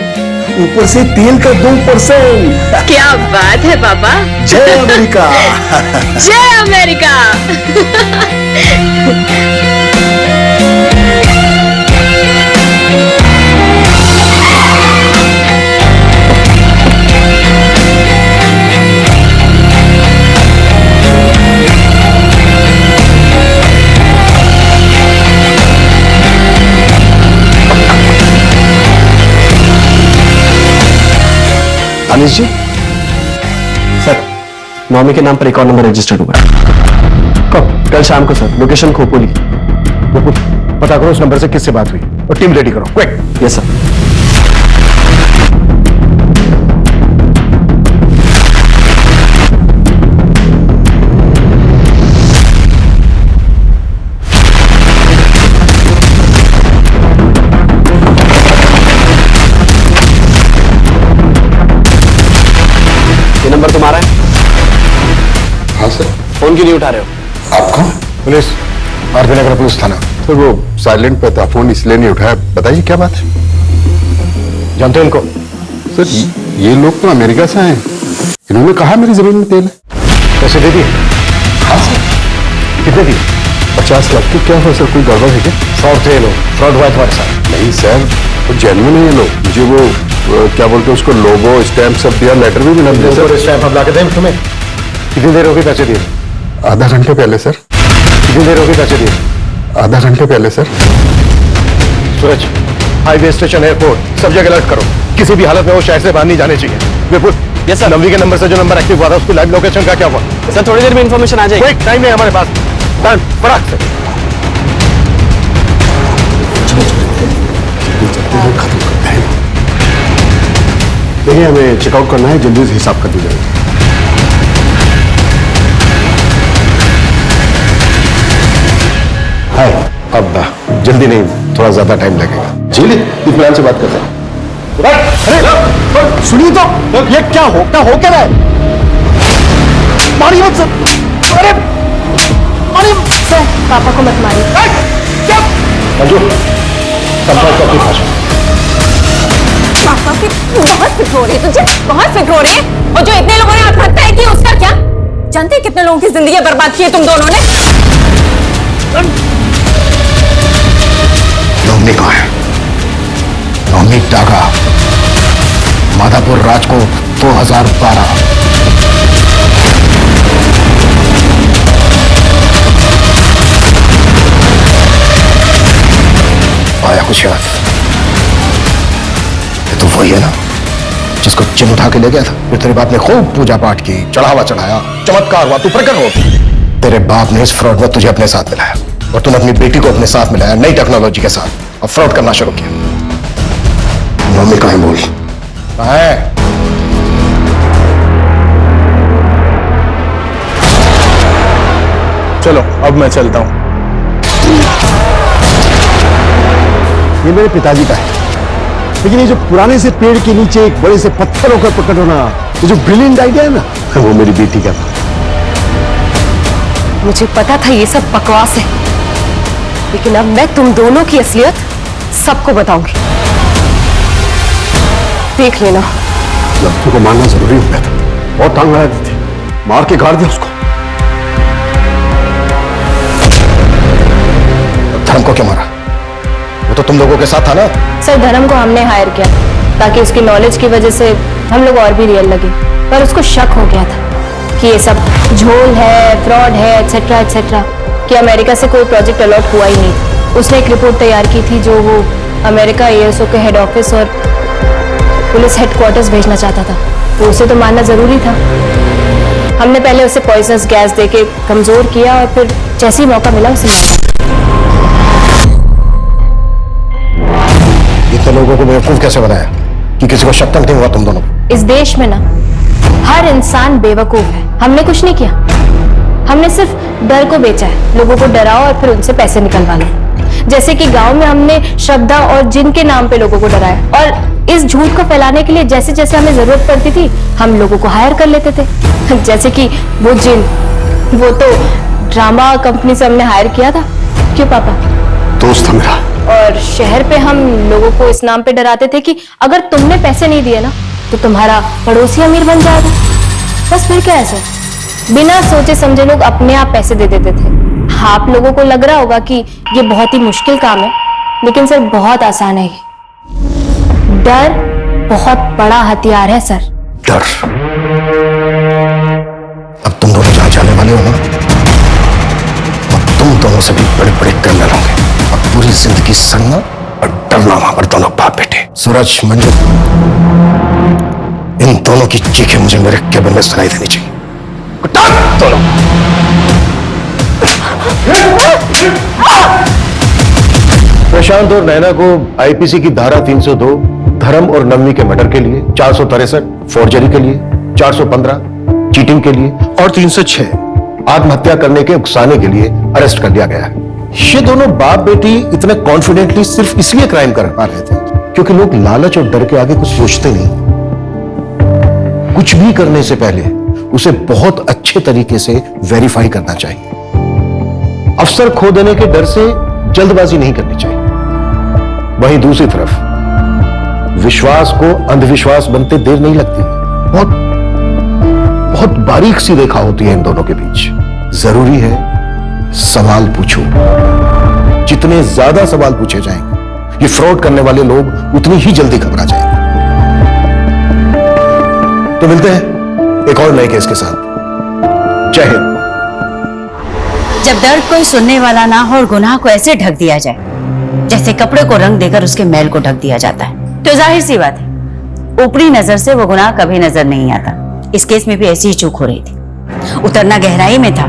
ऊपर से तेल का 2%। क्या बात है पापा। जय अमेरिका। जय अमेरिका। दानिश जी, सर नौमी के नाम पर एक और नंबर रजिस्टर्ड हुआ है। कब? कल शाम को सर, लोकेशन खोपोली। पता करो उस नंबर से किससे बात हुई और टीम रेडी करो, क्विक। Yes sir. नंबर तुम्हारा है? हाँ सर। फोन क्यों नहीं उठा रहे हो? आप कौन? पुलिस, आरपी नगर पुलिस थाना। सर वो साइलेंट पे था, फोन इसलिए नहीं उठाया। बताइए क्या बात है? जानते हो इनको? सर ये लोग तो अमेरिका से आए, इन्होंने कहा मेरी जमीन में तेल है। पैसे दे दिए? हाँ सर। कितने दिए? 50 लाख की। क्या हो सर, कोई गड़बड़ है क्या? फ्रॉड थे ये लोग, फ्रॉड हुआ है तुम्हारे साथ। नहीं सर, वो जेन्युइन है ये लोग। मुझे वो क्या बोलते हैं उसको, लोगो स्टैम्प सब दिया, लेटर भी मिला दिया सर। स्टैम्प हम ला के दें तुम्हें? कितनी देर होगी पैसे दिए? आधा घंटे पहले सर। कितनी देर होगी पैसे दिए? आधा घंटे पहले सर। सूरज, हाईवे स्टेशन, एयरपोर्ट, सब जगह अलर्ट करो। किसी भी हालत में वो शहर से बाहर नहीं जाने चाहिए। विपुल, यस सर। नवी के नंबर से जो नंबर एक्टिव हुआ था उसकी लाइव लोकेशन का क्या हुआ? सर थोड़ी देर में इन्फॉर्मेशन आ जाएगी। टाइम नहीं हमारे पास, फटाक से खत्म करते हैं। देखिए हमें चेकआउट करना है, जल्दी से हिसाब कर दीजिएगा। हाय, अब जल्दी नहीं, थोड़ा ज्यादा टाइम लगेगा। चलिए इत्मीनान से बात करते हैं। अरे सुनिए तो, ये क्या हो क्या रहा है? मारिए मत सर। अरे मारिए सर पापा को मत मारिए। अंजू, संपर्क अपनी भाषा। पापा की बहुत फिक्र हो रही है तुझे, बहुत फिक्र हो रही है। और जो इतने लोगों ने आत्महत्या की उसका क्या? जानते हैं कितने लोगों की जिंदगी बर्बाद की है तुम दोनों ने? नवमी कहाँ है? नवमी टागा, माधापुर राजकोट 2012। आया कुछ याद? ये तो वही है ना जिसको चिन्ह उठा के ले गया था। फिर तेरे बाप ने खूब पूजा पाठ की, चढ़ावा चढ़ाया, चमत्कार हुआ, तू प्रकट हो। तेरे बाप ने इस फ्रॉड में तुझे अपने साथ मिलाया और तूने अपनी बेटी को अपने साथ मिलाया नई टेक्नोलॉजी के साथ और फ्रॉड करना शुरू किया। नवमी कहाँ है? बोल कहाँ है? चलो अब मैं चलता हूं। ये मेरे पिताजी का है, लेकिन ये जो पुराने से पेड़ के नीचे एक बड़े से पत्थर होकर प्रकट होना, ये जो ब्रिलियंट आइडिया है ना, वो मेरी बेटी का था। मुझे पता था ये सब बकवास है, लेकिन अब मैं तुम दोनों की असलियत सबको बताऊंगी। देख लेना। लड़की को मारना जरूरी हो गया था, बहुत टांग लगा दी थी, मार के गाड़ दिया उसको। धर्म को क्यों मारा? वो तो तुम लोगों के साथ था ना? सर धर्म को हमने हायर किया ताकि उसकी नॉलेज की वजह से हम लोग और भी रियल लगे, पर उसको शक हो गया था कि ये सब झोल है, फ्रॉड है, एटसेट्रा एटसेट्रा, कि अमेरिका से कोई प्रोजेक्ट अलॉट हुआ ही नहीं। उसने एक रिपोर्ट तैयार की थी जो वो अमेरिका एएसओ के हेड ऑफिस और पुलिस हेडक्वार्टर्स भेजना चाहता था, तो उसे तो मानना जरूरी था। हमने पहले उसे पॉइजनस गैस देके कमजोर किया और फिर जैसे ही मौका मिला उसे इतने लोगों को बेवकूफ कैसे बनाया कि किसी को शक तक नहीं हुआ तुम दोनों? इस देश में ना हर इंसान बेवकूफ है। हमने कुछ नहीं किया, हमने सिर्फ डर को बेचा है। लोगों को डराओ और फिर उनसे पैसे निकलवा लो। जैसे कि गांव में हमने श्रद्धा और जिन के नाम पे लोगों को डराया, और इस झूठ को फैलाने के लिए जैसे जैसे हमें जरूरत पड़ती थी हम लोगों को हायर कर लेते थे। जैसे कि वो जिन, वो तो ड्रामा कंपनी से हमने हायर किया था। क्यों पापा? दोस्त था मेरा। और शहर पे हम लोगों को इस नाम पे डराते थे कि अगर तुमने पैसे नहीं दिए ना तो तुम्हारा पड़ोसी अमीर बन जाएगा। बस फिर क्या है सर, बिना सोचे समझे लोग अपने आप पैसे दे देते थे। आप लोगों को लग रहा होगा कि ये बहुत ही मुश्किल काम है, लेकिन सर बहुत आसान है। डर बहुत बड़ा हथियार है सर। डर? अब तुम दोनों जहां जाने वाले हो ना, अब तुम दोनों से भी बड़े बड़े क्रिमिनल होंगे। अब पूरी जिंदगी सड़ना और डरना वहां पर दोनों बाप बेटे। सूरज, मंजू, इन दोनों की चीखें मुझे मेरे केबिन में सुनाई देनी चाहिए। दोनों प्रशांत और नैना को आईपीसी की धारा 302 धर्म और नवमी के मर्डर के लिए, 463 फोर्जरी के लिए, 415 चीटिंग के लिए और 306 आत्महत्या करने के उकसाने के लिए अरेस्ट कर लिया गया है। ये दोनों बाप बेटी इतने कॉन्फिडेंटली सिर्फ इसलिए क्राइम कर पा रहे थे क्योंकि लोग लालच और डर के आगे कुछ सोचते नहीं। कुछ भी करने से पहले उसे बहुत अच्छे तरीके से वेरीफाई करना चाहिए। अफसर खो देने के डर से जल्दबाजी नहीं करनी चाहिए। वहीं दूसरी तरफ विश्वास को अंधविश्वास बनते देर नहीं लगती। बहुत बारीक सी रेखा होती है इन दोनों के बीच। जरूरी है सवाल पूछो। जितने ज्यादा सवाल पूछे जाएंगे ये फ्रॉड करने वाले लोग उतनी ही जल्दी घबरा जाएंगे। तो मिलते हैं एक और नए केस के साथ। जय हिंद। जब दर्द कोई सुनने वाला ना हो और गुनाह को ऐसे ढक दिया जाए जैसे कपड़े को रंग देकर उसके मैल को ढक दिया जाता है, तो जाहिर सी बात है ऊपरी नजर से वो गुनाह कभी नजर नहीं आता। इस केस में भी ऐसी ही चूक हो रही थी। उतरना गहराई में था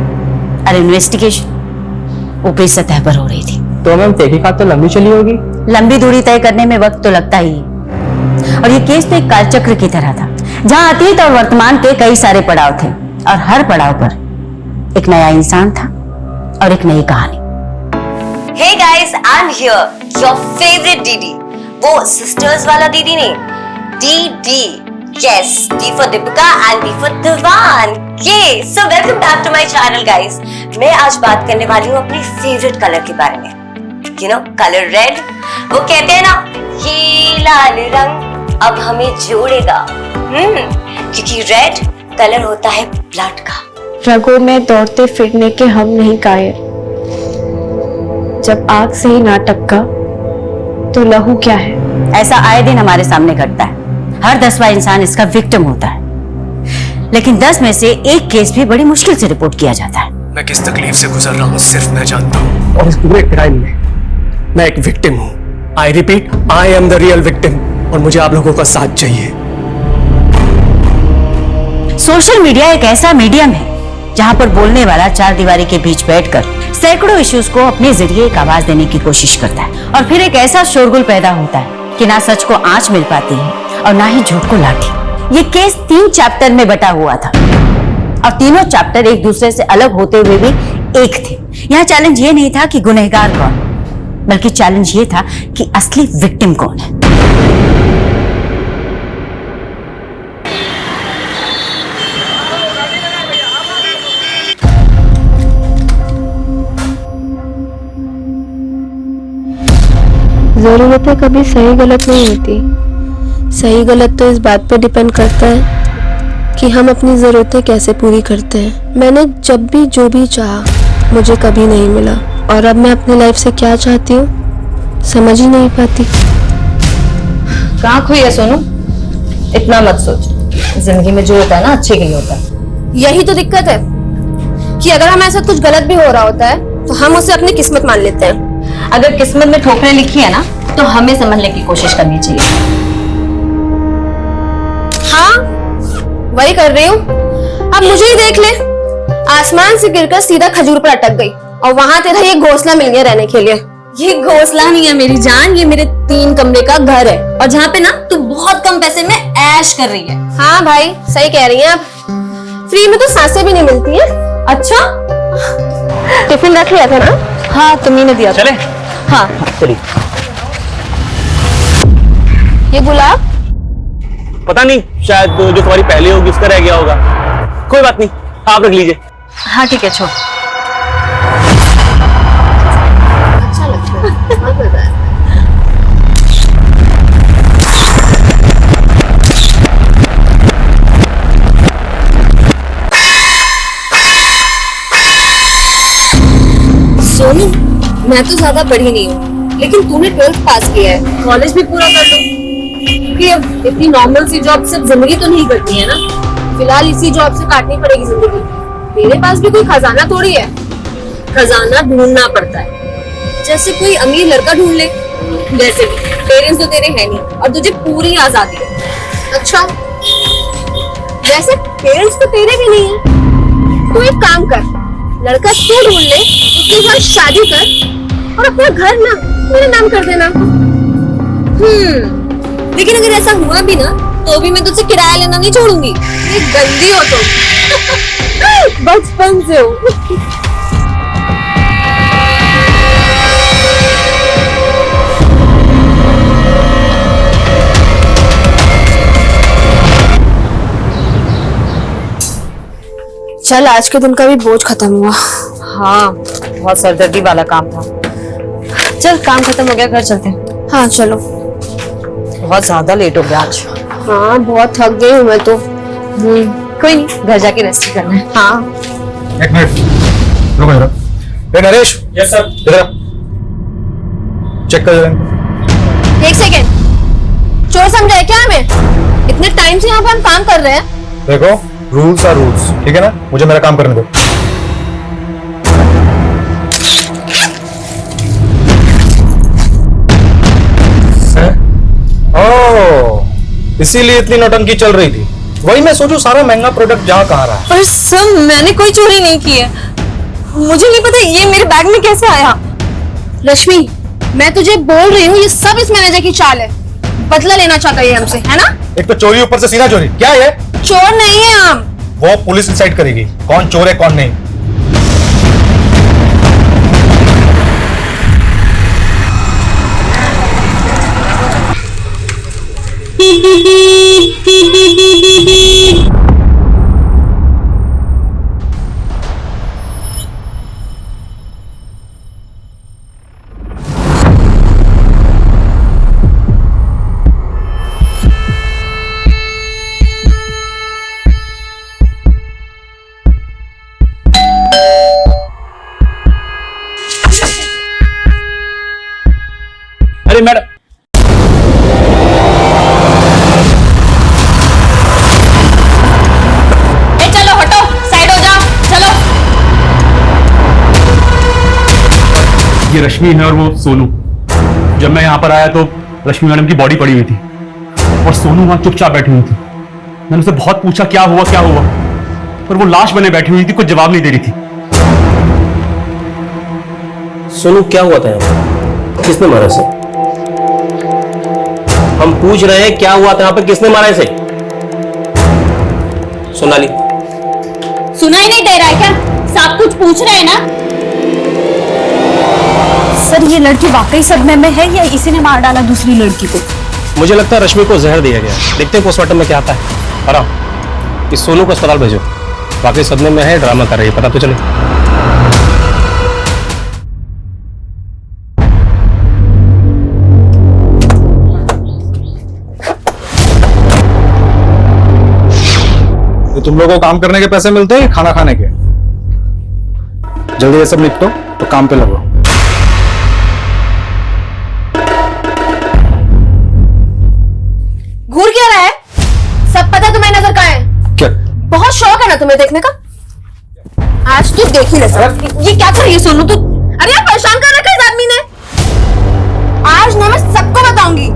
और इन्वेस्टिगेशन ऊपरी सतह पर हो रही थी। तो मैम तहकीकात तो लंबी चली होगी। लंबी दूरी तय करने में वक्त तो लगता ही है। और ये केस तो एक कालचक्र की तरह था, जहां अतीत और वर्तमान के कई सारे पड़ाव थे और हर पड़ाव पर एक नया इंसान था और एक नई कहानी। Hey guys, I'm here, your favorite Didi. वो sisters वाला दीदी नहीं, DD. Yes, D for Deepika and D for Divan. Yay! So welcome back to my channel, guys. मैं आज बात करने वाली हूँ अपनी favorite color के बारे में. You know, color red. वो कहते हैं ना, ये लाल रंग अब हमें जोड़ेगा. क्योंकि red कलर होता है ब्लड का. रगों में दौड़ते फिरने के हम नहीं कायर, जब आग से ही ना टपका तो लहू क्या है। ऐसा आए दिन हमारे सामने घटता है। हर 10वां इंसान इसका विक्टिम होता है, लेकिन 10 में से एक केस भी बड़ी मुश्किल से रिपोर्ट किया जाता है। मैं किस तकलीफ से गुजर रहा हूँ सिर्फ मैं जानता हूँ, और इस पूरे क्राइम में मैं एक विक्टिम हूँ। I repeat, I am the real victim, और मुझे आप लोगों का साथ चाहिए। सोशल मीडिया एक ऐसा मीडियम है जहां पर बोलने वाला चार दीवारी के बीच बैठकर सैकड़ों इश्यूज को अपने जरिए एक आवाज देने की कोशिश करता है, और फिर एक ऐसा शोरगुल पैदा होता है कि ना सच को आंच मिल पाती है और ना ही झूठ को लाठी। ये केस 3 चैप्टर में बटा हुआ था, और तीनों चैप्टर एक दूसरे से अलग होते हुए भी एक थे। यहाँ चैलेंज ये नहीं था कि गुनहगार कौन, बल्कि चैलेंज ये था कि असली विक्टिम कौन है। जरूरतें कभी सही गलत नहीं होती। सही गलत तो इस बात पर डिपेंड करता है कि हम अपनी जरूरतें कैसे पूरी करते हैं। मैंने जब भी जो भी चाहा मुझे कभी नहीं मिला, और अब मैं अपनी लाइफ से क्या चाहती हूँ समझ ही नहीं पाती। कहाँ खोई है सोनू? इतना मत सोच, जिंदगी में जो होता है ना अच्छे के लिए होता है। यही तो दिक्कत है कि अगर हमारे साथ कुछ गलत भी हो रहा होता है तो हम उसे अपनी किस्मत मान लेते हैं। अगर किस्मत में ठोकरें लिखी है ना तो हमें समझने की कोशिश करनी चाहिए। हाँ, वही कर रही हूँ। अब मुझे ही देख ले, आसमान से गिरकर सीधा खजूर पर अटक गई, और वहां तेरा ये घोंसला मिल गया रहने के लिए। ये घोंसला नहीं है मेरी जान, ये मेरे 3 कमरे का घर है, और जहाँ पे ना तू बहुत कम पैसे में ऐश कर रही है। हाँ भाई, सही कह रही हैं आप। फ्री में तो सांसें भी नहीं मिलती हैं। अच्छा, टिफिन रख लिया था ना? हाँ, तुम्ही ने दिया। चले? हाँ चलिए। ये गुलाब पता नहीं, शायद जो तुम्हारी पहले होगी उसका रह गया होगा। कोई बात नहीं, आप रख लीजिए। हाँ ठीक है, छोड़। अच्छा लगता है, बहुत मजा है। सोनू, मैं तो ज्यादा पढ़ी नहीं हूँ, लेकिन तूने 12th पास किया है, कॉलेज भी पूरा कर लो, क्योंकि अब इतनी नॉर्मल सी जॉब सिर्फ जिंदगी तो नहीं करती है ना। फिलहाल इसी जॉब से काटनी पड़ेगी जिंदगी। मेरे पास भी कोई खजाना थोड़ी है। खजाना ढूंढना पड़ता है, जैसे कोई अमीर लड़का ढूंढ ले। जैसे पेरेंट्स तो तेरे हैं नहीं और तुझे पूरी आजादी है। अच्छा, वैसे पेरेंट्स तो तेरे भी नहीं है। तू एक काम कर, लड़का तू ढूंढ ले, उसके साथ शादी कर, और अपना घर ना मेरे नाम कर देना। लेकिन अगर ऐसा हुआ भी ना तो भी मैं तुझसे किराया लेना नहीं छोड़ूंगी। ये गंदी हो तुम। बचपन से हो। चल, आज के दिन का भी बोझ खत्म हुआ। हाँ, बहुत सरदर्दी वाला काम था। चल, काम खत्म हो गया, घर चलते हैं। हाँ चलो। बहुत ज्यादा लेट हो गया आज। हाँ, बहुत थक गई हूँ मैं तो। कोई नहीं, घर जाके रेस्ट करना है। हाँ। एक मिनट रुको जरा। ए नरेश। Yes sir. इधर चेक कर जरा। 1 सेकेंड, चोर समझा है क्या हमें? इतने टाइम से यहाँ पर हम काम कर रहे हैं। देखो, रूल्स आर रूल्स, ठीक है ना? मुझे मेरा काम करने दो। इसीलिए इतनी नौटंकी चल रही थी। वही मैं सोचूं सारा महंगा प्रोडक्ट जहाँ कहाँ रहा है। पर सर मैंने कोई चोरी नहीं की है, मुझे नहीं पता ये मेरे बैग में कैसे आया। रश्मि, मैं तुझे बोल रही हूँ ये सब इस मैनेजर की चाल है, बदला लेना चाहता है ये हमसे, है ना? एक तो चोरी ऊपर से सीधा चोरी। क्या है? चोर नहीं है हम। वो पुलिस डिसाइड करेगी कौन चोर है कौन नहीं। अरे मैडम, चलो हटो, साइड हो जाओ, चलो। ये रश्मि है और वो सोनू। जब मैं यहाँ पर आया तो रश्मि मैडम की बॉडी पड़ी हुई थी और सोनू वहां चुपचाप बैठी हुई थी। मैंने उसे बहुत पूछा क्या हुआ, पर वो लाश बने बैठी हुई थी, कुछ जवाब नहीं दे रही थी। सोनू क्या हुआ था यहाँ? किसने मारा इसे? हम पूछ रहे हैं क्या हुआ था यहाँ पे, किसने मारा इसे? सोनाली, सुनाई नहीं दे रहा है क्या? सब कुछ पूछ रहे हैं ना? सर ये लड़की वाकई सदमे में है या इसी ने मार डाला दूसरी लड़की को? मुझे लगता है रश्मि को जहर दिया गया। देखते हैं पोस्टमार्टम में क्या आता है। और इस सोनू को अस्पताल भेजो, वाकई सदमे में है, ड्रामा कर रही है, पता तो चले। तुम लोगों को काम करने के पैसे मिलते हैं खाना खाने के? जल्दी ये सब निपटो तो काम पे लगो। घूर क्या रहा है? सब पता तुम्हें नजर कहाँ है? क्या? बहुत शौक है ना तुम्हें देखने का? आज तू देख ही ले सब। ये क्या कर रही है सोनू तू? अरे यार परेशान कर रखा है इस आदमी ने। आज ना मैं सबको बताऊंगी।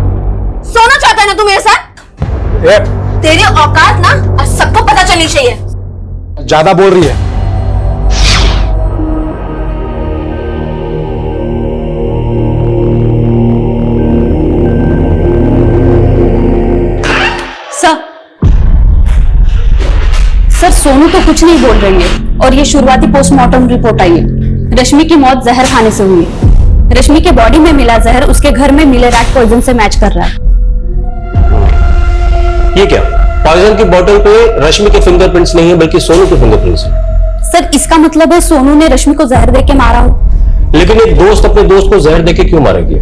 सोना चाहता है ना तू मेरे साथ? तेरी औकात ना आज सबको पता चलनी चाहिए। ज्यादा बोल रही है। सर सोनू तो कुछ नहीं बोल रही है और ये शुरुआती पोस्टमार्टम रिपोर्ट आई है। रश्मि की मौत जहर खाने से हुई है। रश्मि के बॉडी में मिला जहर उसके घर में मिले रैट पॉइजन से मैच कर रहा है। ये क्या? पॉइजन की बोतल पे रश्मि के फिंगरप्रिंट्स नहीं है बल्कि सोनू के फिंगरप्रिंट्स हैं। सर इसका मतलब है सोनू ने रश्मि को जहर देके मारा हो। लेकिन एक दोस्त अपने दोस्त को जहर देके क्यों मारेगी?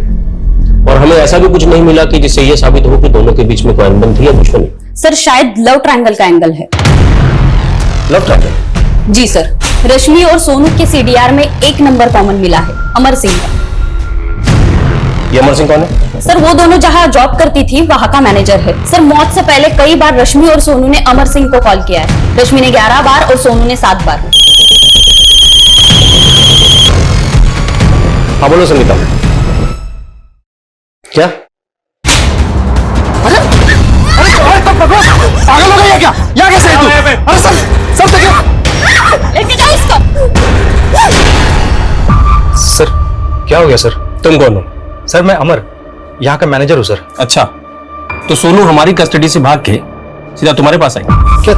और हमें ऐसा भी कुछ नहीं मिला कि जिससे ये साबित हो कि दोनों के बीच में कोई अनबन थी या दुश्मनी। सर शायद लव ट्रायंगल का एंगल है। Love triangle? जी सर, रश्मि और सोनू के सीडीआर में एक नंबर कॉमन मिला है, अमर सिंह का। ये अमर सिंह कौन है? सर वो दोनों जहां जॉब करती थी वहां का मैनेजर है। सर मौत से पहले कई बार रश्मि और सोनू ने अमर सिंह को कॉल किया है। रश्मि ने 11 बार और सोनू ने 7 बार। हाँ बोलो संगीता। क्या? पागल हो गई है क्या? यहाँ कैसे है तू? अरे सब देखो। लेके जाओ इसको। सर क्या हो गया सर? तुम कौन हो? सर मैं अमर, यहाँ का मैनेजर हूँ सर। अच्छा, तो सोनू हमारी कस्टडी से भाग के सीधा तुम्हारे पास आई? क्या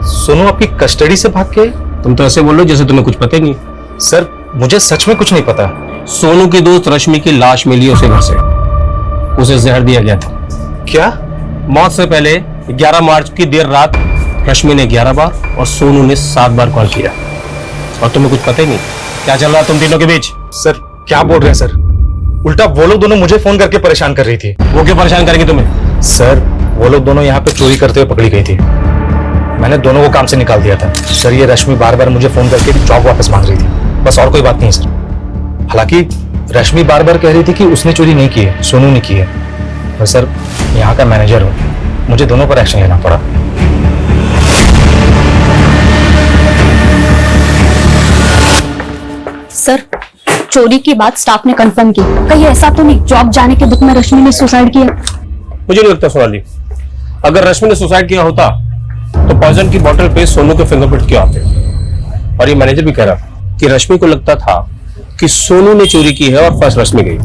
सोनू आपकी कस्टडी से भाग के? तुम तो ऐसे बोल रहे हो जैसे तुम्हें कुछ पता ही नहीं। सर मुझे सच में कुछ नहीं पता। सोनू की दोस्त रश्मि की लाश मिली उसे घर से, उसे जहर दिया गया था। क्या? मौत से पहले 11 मार्च की देर रात रश्मि ने 11 बार और सोनू ने 7 बार कॉल किया और तुम्हें कुछ पता ही नहीं। क्या चल रहा है तुम तीनों के बीच? सर क्या बोल रहे हैं सर? उल्टा वो लोग दोनों मुझे फोन करके परेशान कर रही थी। वो क्यों परेशान करेंगी तुम्हें? सर वो लोग दोनों यहाँ पे चोरी करते हुए पकड़ी गई थी। मैंने दोनों को काम से निकाल दिया था। सर ये रश्मि बार बार मुझे फोन करके जॉब वापस मांग रही थी, बस और कोई बात नहीं सर। हालांकि रश्मि बार बार कह रही थी कि उसने चोरी नहीं की है, सोनू ने की है। और सर यहाँ का मैनेजर हूँ, मुझे दोनों पर एक्शन लेना पड़ा। सर चोरी की बात स्टाफ ने कंफर्म की। कहीं ऐसा तो नहीं जॉब जाने के दुख में रश्मि ने सुसाइड किया? मुझे नहीं लगता सोनाली। अगर रश्मि ने सुसाइड किया होता तो पॉइजन की बोतल पे सोनू के फिंगरप्रिंट क्यों आते? और ये मैनेजर भी कह रहा था कि रश्मि को लगता था कि सोनू ने चोरी की है और फर्स्ट रश्मि गई।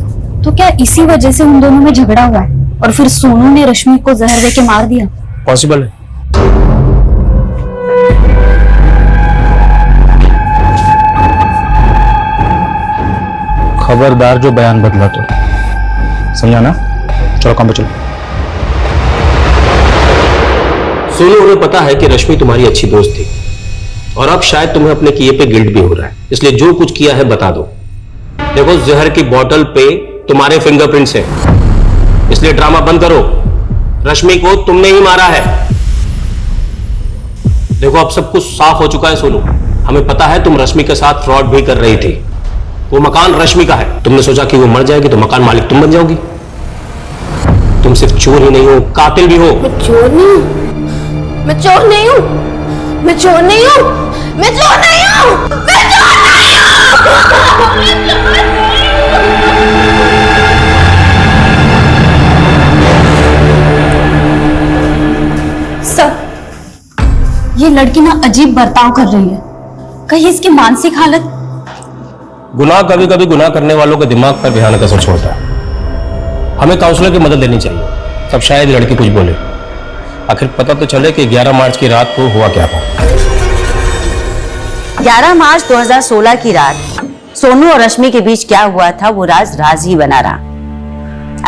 तो क्या इसी वजह से उन दोनों में झगड़ा हुआ है और फिर सोनू ने रश्मि को जहर देके मार दिया? पॉसिबल है। खबरदार जो बयान बदला तो, समझा ना? चलो काम पे चलो। सोनू, उन्हें पता है कि रश्मि तुम्हारी अच्छी दोस्त थी और अब शायद तुम्हें अपने किए पे गिल्ट भी हो रहा है, इसलिए जो कुछ किया है बता दो। देखो, जहर की बोतल पे तुम्हारे फिंगरप्रिंट्स हैं, इसलिए ड्रामा बंद करो। रश्मि को तुमने ही मारा है। देखो, अब सब कुछ साफ हो चुका है सोनू। हमें पता है तुम रश्मि के साथ फ्रॉड भी कर रही थी। वो मकान रश्मि का है। तुमने सोचा कि वो मर जाएगी तो मकान मालिक तुम बन जाओगी। तुम सिर्फ चोर ही नहीं हो, कातिल भी हो। मैं चोर नहीं हूँ, मैं चोर नहीं हूँ, मैं चोर नहीं हूँ, मैं चोर नहीं हूँ, मैं चोर नहीं हूँ। सर, ये लड़की ना अजीब बर्ताव कर रही है। कहीं इसकी मानसिक हालत? गुनाह कभी कभी गुनाह करने वालों के दिमाग पर भयानक असर छोड़ता है। हमें काउंसलर की मदद लेनी चाहिए, तब शायद लड़की कुछ बोले। आखिर पता तो चले कि 11 मार्च की रात को हुआ क्या था। 11 मार्च 2016 की रात सोनू और रश्मि के बीच क्या हुआ था वो राज ही बना रहा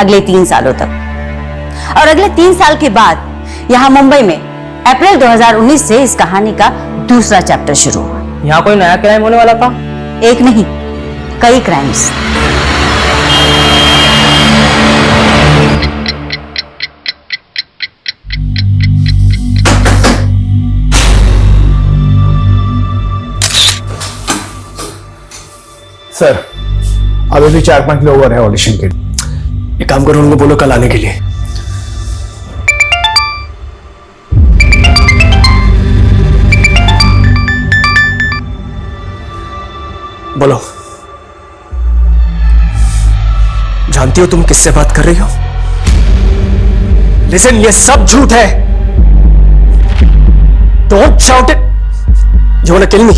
अगले 3 सालों तक। और अगले 3 साल के बाद यहाँ मुंबई में अप्रैल 2019 से इस कहानी का दूसरा चैप्टर शुरू हुआ। यहाँ कोई नया क्राइम होने वाला था? एक नहीं, कई क्राइम्स। सर, अभी भी 4-5 लोग और हैं ऑडिशन के लिए। एक काम करो, उनको बोलो कल आने के लिए। बोलो, जानती हो तुम किससे बात कर रही हो? लिसन, ये सब झूठ है। Don't shout it. You want to kill me?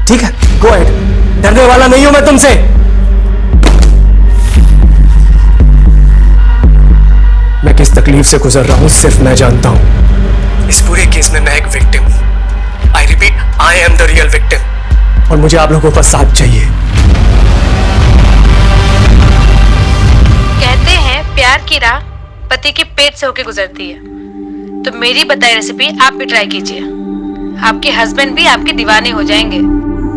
ठीक है, गो अहेड। डरने वाला नहीं हूं मैं तुमसे। मैं किस तकलीफ से गुजर रहा हूं सिर्फ मैं जानता हूं। इस पूरे केस में मैं एक विक्टिम हूं। I repeat, I am the real victim और मुझे आप लोगों का साथ चाहिए। कहते हैं प्यार की राह पति के पेट से होके गुजरती है, तो मेरी बताई रेसिपी आप भी ट्राई कीजिए। आपके हस्बैंड भी आपके दीवाने हो जाएंगे।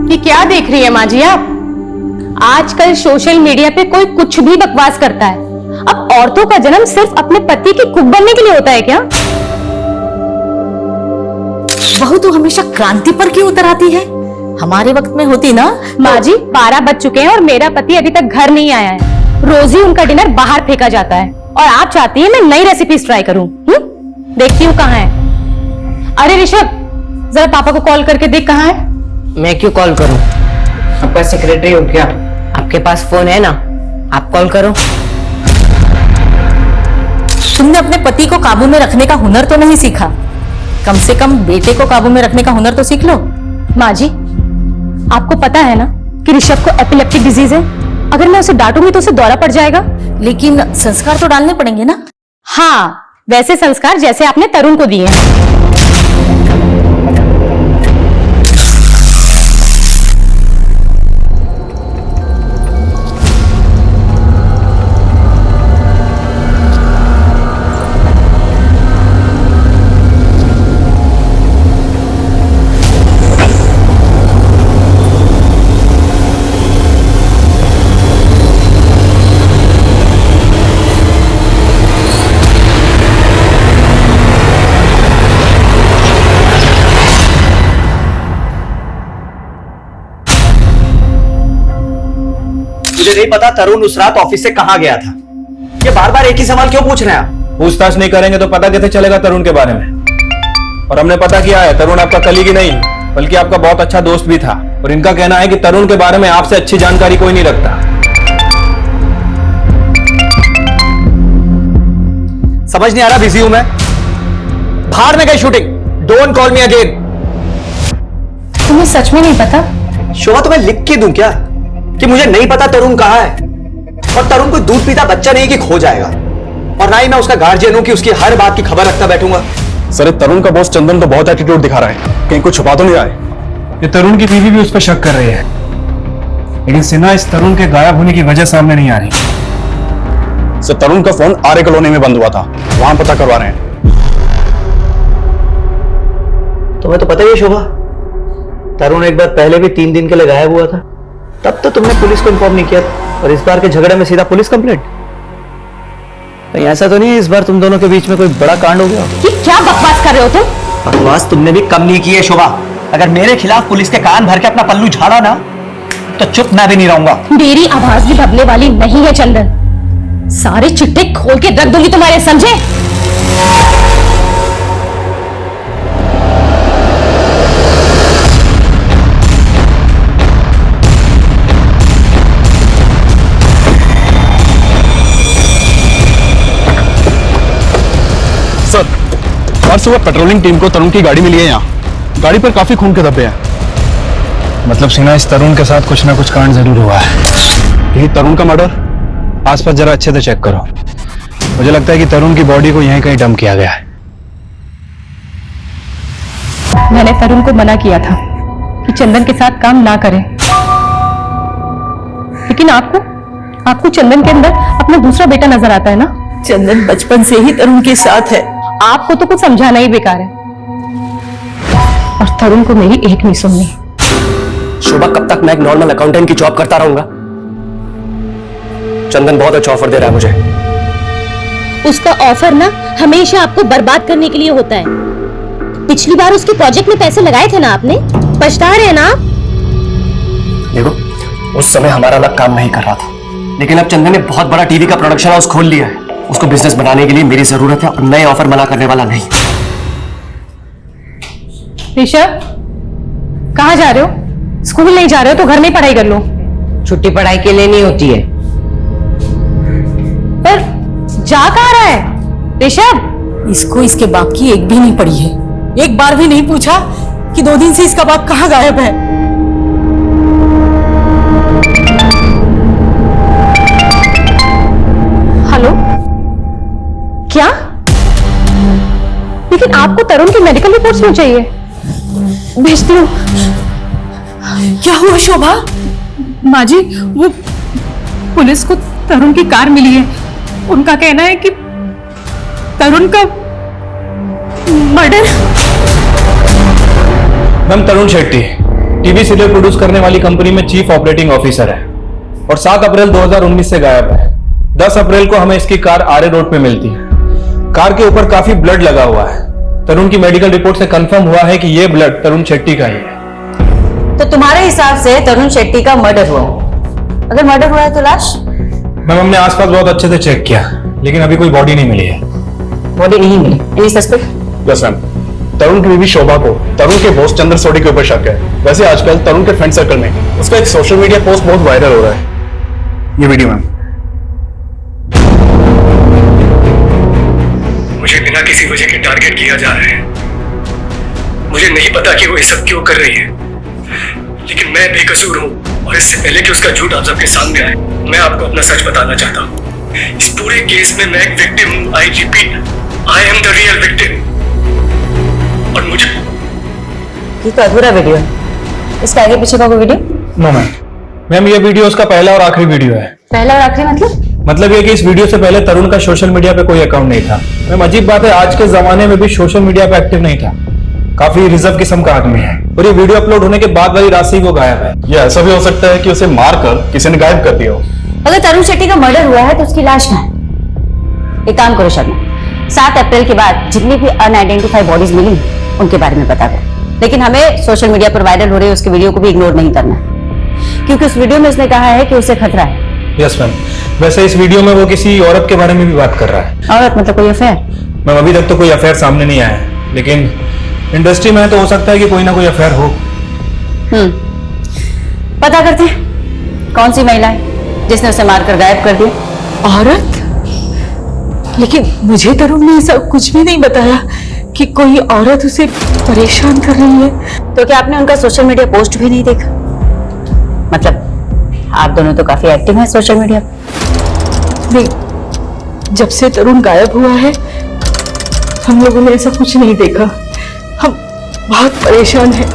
ये क्या देख रही है माँ जी आप? आजकल सोशल मीडिया पे कोई कुछ भी बकवास करता है। अब औरतों का जन्म सिर्फ अपने पति की कुक बनने के लिए होता है क्या? बहू तो हमेशा क्रांति पर क्यों उतर आती है? हमारे वक्त में होती ना। माँ जी, 12 बज चुके हैं और मेरा पति अभी तक घर नहीं आया है। रोज ही उनका डिनर बाहर फेंका जाता है और आप चाहती है मैं नई रेसिपीज ट्राई करूं? देखती हूँ कहाँ है। अरे ऋषभ, जरा पापा को कॉल करके देख कहाँ है। मैं क्यों कॉल करूं? आपका सेक्रेटरी हो क्या? आपके पास फोन है ना, आप कॉल करो। तुमने अपने पति को काबू में रखने का हुनर तो नहीं सीखा, कम से कम बेटे को काबू में रखने का हुनर तो सीख लो। माँ जी, आपको पता है ना कि ऋषभ को एपिलेप्टिक डिजीज है। अगर मैं उसे डांटूंगी तो उसे दौरा पड़ जाएगा। लेकिन संस्कार तो डालने पड़ेंगे ना। हाँ, वैसे संस्कार जैसे आपने तरुण को दिए हैं। मुझे नहीं पता तरुण उस रात ऑफिस से कहां गया था। ये बार बार एक ही सवाल क्यों पूछ रहे हैं आप? पूछताछ नहीं करेंगे तो पता कैसे चलेगा तरुण के बारे में? और हमने पता किया है, तरुण आपका कलीग ही नहीं बल्कि आपका बहुत अच्छा दोस्त भी था। और इनका कहना है कि तरुण के बारे में आपसे अच्छी जानकारी कोई नहीं रखता। समझ नहीं आ रहा, बिजी हूं मैं। फाड़ में गई shooting. Don't call me again. तुम्हें सच में नहीं पता? शोभा तुम्हें लिख के दूं क्या कि मुझे नहीं पता तरुण कहाँ है? और तरुण कोई दूध पीता बच्चा नहीं कि खो जाएगा, और ना ही मैं उसका गार्जियन हूं कि उसकी हर बात की खबर रखता बैठूंगा। सर तरुण का बॉस चंदन तो बहुत एटीट्यूड दिखा रहा है, कहीं कुछ छुपा तो नहीं रहा है? ये तरुण की बीवी भी उस पर शक कर रही है, लेकिन सिन्हा इस तरुण के गायब होने की वजह सामने नहीं आ रही। सर तरुण का फोन आर्य कॉलोनी में बंद हुआ था, वहां पता करवा रहे हैं। तुम्हें तो पता ही है शोभा, तरुण एक बार पहले भी 3 दिन के लिए गायब हुआ था, तब तो तुमने पुलिस को इन्फॉर्म नहीं किया, और इस बार के झगड़े में सीधा पुलिस कंप्लेंट। कहीं ऐसा तो नहीं इस बार तुम दोनों के बीच में कोई बड़ा कांड हो गया? ये क्या बकवास कर रहे हो तुम? बकवास तुमने भी कम नहीं की है शोभा। अगर मेरे खिलाफ पुलिस के कान भर के अपना पल्लू झाड़ा ना, तो चुप मैं भी नहीं रहूंगा। मेरी आवाज भी दबने वाली नहीं है चंदन। सारे चिट्टे खोल के रख दूंगी तुम्हारे, समझे? सर आज सुबह पेट्रोलिंग टीम को तरुण की गाड़ी मिली है, यहाँ गाड़ी पर काफी खून के धब्बे हैं। मतलब सिन्हा इस तरुण के साथ कुछ ना कुछ कांड जरूर हुआ है। यही तरुण का मर्डर? आसपास जरा अच्छे से चेक करो। मुझे लगता है कि तरुण की बॉडी को यहीं कहीं डंप किया गया है। मैंने तरुण को मना किया था कि चंदन के साथ काम ना करें, लेकिन आपको चंदन के अंदर अपना दूसरा बेटा नजर आता है ना? चंदन बचपन से ही तरुण के साथ है। आपको तो कुछ समझाना ही बेकार है, और तरुण को मेरी एक नहीं सुननी। शोभा कब तक मैं एक नॉर्मल अकाउंटेंट की जॉब करता रहूंगा? चंदन बहुत अच्छा ऑफर दे रहा है मुझे। उसका ऑफर ना हमेशा आपको बर्बाद करने के लिए होता है। पिछली बार उसके प्रोजेक्ट में पैसे लगाए थे ना आपने, पछता रहे हैं ना? देखो उस समय हमारा लक काम नहीं कर रहा था, लेकिन अब चंदन ने बहुत बड़ा टीवी का प्रोडक्शन हाउस खोल लिया है। उसको बिजनेस बनाने के लिए मेरी जरूरत है, और नए ऑफर मना करने वाला नहीं। ऋषभ, कहाँ जा रहे हो? स्कूल नहीं जा रहे हो तो घर में पढ़ाई कर लो। छुट्टी पढ़ाई के लिए नहीं होती है। पर जा कहाँ रहा है ऋषभ? इसको इसके बाप की एक भी नहीं पड़ी है। एक बार भी नहीं पूछा कि 2 दिन से इसका बाप कहाँ गायब है। हेलो, क्या? लेकिन आपको तरुण की मेडिकल रिपोर्ट्स क्यों चाहिए? भेजती हूँ। क्या हुआ शोभा? माँ जी, वो पुलिस को तरुण की कार मिली है। उनका कहना है कि तरुण का मर्डर। मैम तरुण शेट्टी टीवी सीरियल प्रोड्यूस करने वाली कंपनी में चीफ ऑपरेटिंग ऑफिसर है, और 7 अप्रैल 2019 से गायब है। 10 अप्रैल को हमें इसकी कार आर्य रोड पे मिलती है। कार के ऊपर काफी ब्लड लगा हुआ है। तरुण की मेडिकल रिपोर्ट से कंफर्म हुआ है कि यह ब्लड तरुण शेट्टी का ही है। तो तुम्हारे हिसाब से तरुण शेट्टी का मर्डर हुआ? अगर मर्डर हुआ है तो लाश? मैम हमने आसपास बहुत अच्छे से चेक किया, लेकिन अभी कोई बॉडी नहीं मिली है। बॉडी नहीं मिली? Any suspect? Yes ma'am, Tarun की बीवी शोभा को तरुण के बॉस चंद्र सोडी के ऊपर शक है। वैसे आजकल तरुण के फ्रेंड सर्कल में उसका एक सोशल मीडिया पोस्ट बहुत वायरल हो रहा है। ये वीडियो मैम। मुझे बिना किसी वजह के टारगेट किया जा रहा है। मुझे नहीं पता कि वो ये सब क्यों कर रही है, लेकिन मैं बेकसूर हूँ, और इससे पहले कि उसका झूठ आप सबके सामने आए, मैं आपको अपना सच बताना चाहता हूँ। इस पूरे केस में मैं एक विक्टिम हूँ। I repeat, I am the real victim. और मुझे ये तो अधूरा वीडियो है, इसका आगे पीछे का कोई वीडियो? नो मैम ये वीडियो उसका पहला और आखिरी वीडियो है। पहला और आखिरी मतलब ये कि इस वीडियो से पहले तरुण का सोशल मीडिया पे कोई अकाउंट नहीं था। मैम अजीब बात है, आज के जमाने में भी सोशल मीडिया पे एक्टिव नहीं था। काफी रिजर्व किस्म का आदमी है, और ये वीडियो अपलोड होने के बाद वाली रात से ही वो गायब है। ये ऐसा भी हो सकता है कि उसे मारकर किसी ने गायब कर दिया हो। अगर तरुण शेट्टी का मर्डर हुआ है तो उसकी लाश कहाँ है? एक काम करो शर्मा, 7 अप्रैल के बाद जितनी भी अनआइडेंटिफाइड बॉडीज मिली उनके बारे में पता करो, लेकिन हमें सोशल मीडिया पर वायरल हो रहे उसके वीडियो को भी इग्नोर नहीं करना है, क्योंकि उस वीडियो में उसने कहा है कि उसे खतरा है। यस मैम, वैसे इस वीडियो में वो किसी औरत के बारे में भी बात कर रहा है। औरत मतलब कोई अफेयर? मैम अभी तक तो कोई अफेयर सामने नहीं आया है, लेकिन इंडस्ट्री में तो हो सकता है कि कोई ना कोई अफेयर हो। पता करते हैं कौन सी महिला है जिसने उसे मारकर गायब कर दिया। औरत? लेकिन मुझे तरुण ने ऐसा कुछ भी नहीं बताया कि कोई औरत उसे परेशान कर रही है। तो क्या आपने उनका सोशल मीडिया पोस्ट भी नहीं देखा? मतलब आप दोनों तो काफी एक्टिव हैं सोशल मीडिया पर। नहीं, जब से तरुण गायब हुआ है हम लोगों ने ऐसा कुछ नहीं देखा। हम बहुत परेशान हैं।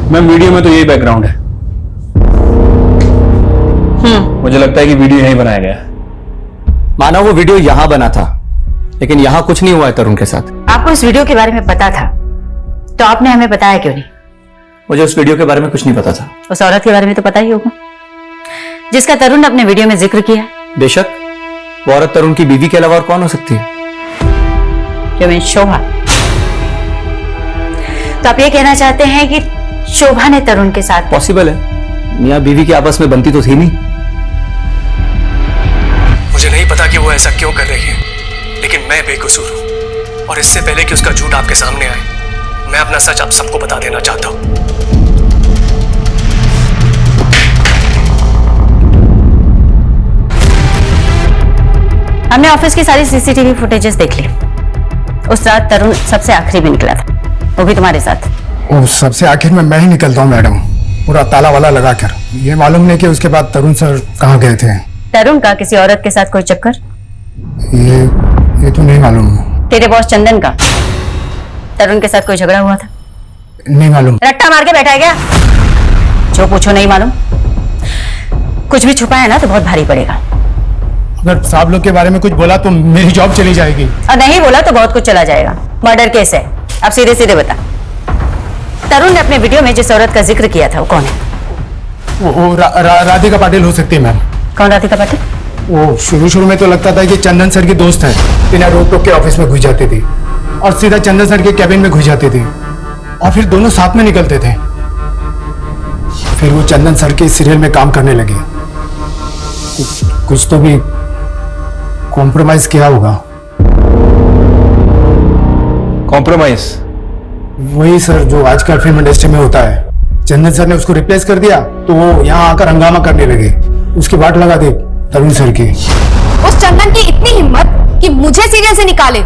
मैम वीडियो में तो यही बैकग्राउंड है। मुझे लगता है कि वीडियो यहीं बनाया गया है। माना वो वीडियो यहां बना था, लेकिन यहां कुछ नहीं हुआ है तरुण के साथ। आपको इस वीडियो के बारे में पता था तो आपने हमें बताया क्यों नहीं? मुझे उस वीडियो के बारे में कुछ नहीं पता था। उस औरत के बारे में तो पता ही होगा जिसका तरुण ने अपने वीडियो में जिक्र किया। बेशक, वो औरत तरुण की बीवी के अलावा और कौन हो सकती है? जो मैं शोभा। तो आप ये कहना चाहते हैं कि शोभा ने तरुण के साथ? पॉसिबल है, मियां बीवी की आपस में बनती तो थी नहीं। मुझे नहीं पता कि वो ऐसा क्यों कर रही है, लेकिन मैं बेकसूर हूं और इससे पहले कि उसका झूठ आपके सामने आए, मैं अपना सच आप सबको बता देना चाहता हूं। हमने ऑफिस की सारी सीसीटीवी फुटेजेस देख ली। उस रात तरुण सबसे आखिरी में निकला था, वो भी तुम्हारे साथ। और सबसे आखिर में मैं ही निकलता हूँ मैडम, पूरा ताला वाला लगाकर। ये मालूम नहीं कि उसके बाद तरुण सर कहाँ गए थे। तरुण का किसी औरत के साथ कोई चक्कर? ये तो नहीं मालूम। तेरे बॉस चंदन का तरुण के साथ कोई झगड़ा हुआ था? नहीं मालूम। रट्टा मार के बैठा है क्या? जो पूछो नहीं मालूम। कुछ भी छुपा है ना तो बहुत भारी पड़ेगा। अगर साहब लोग के बारे में कुछ बोला तो मेरी जॉब चली जाएगी। और नहीं बोला तो बहुत कुछ चला जाएगा। मर्डर केस है। अब सीधे सीधे बता, तरुण ने अपने वीडियो में जिस औरत का जिक्र किया था वो कौन है? वो राधिका पाटिल हो सकती है मैम। कौन राधिका पाटिल? वो शुरू में तो लगता था कि चंदन सर की दोस्त है, बिना रोक टोक के ऑफिस में घुस जाती थी और सीधा चंदन सर के कैबिन में घुस जाती थी और फिर दोनों साथ में निकलते थे। फिर वो चंदन सर के सीरियल में काम करने लगी। कुछ तो भी कॉम्प्रोमाइज किया होगा। कॉम्प्रोमाइज? वही सर जो आजकल फिल्म इंडस्ट्री में होता है। चंदन सर ने उसको रिप्लेस कर दिया तो वो यहाँ आकर हंगामा करने लगे। उसकी बात लगा दी तरुण सर की। उस चंदन की इतनी हिम्मत कि मुझे सीरियल से निकाले।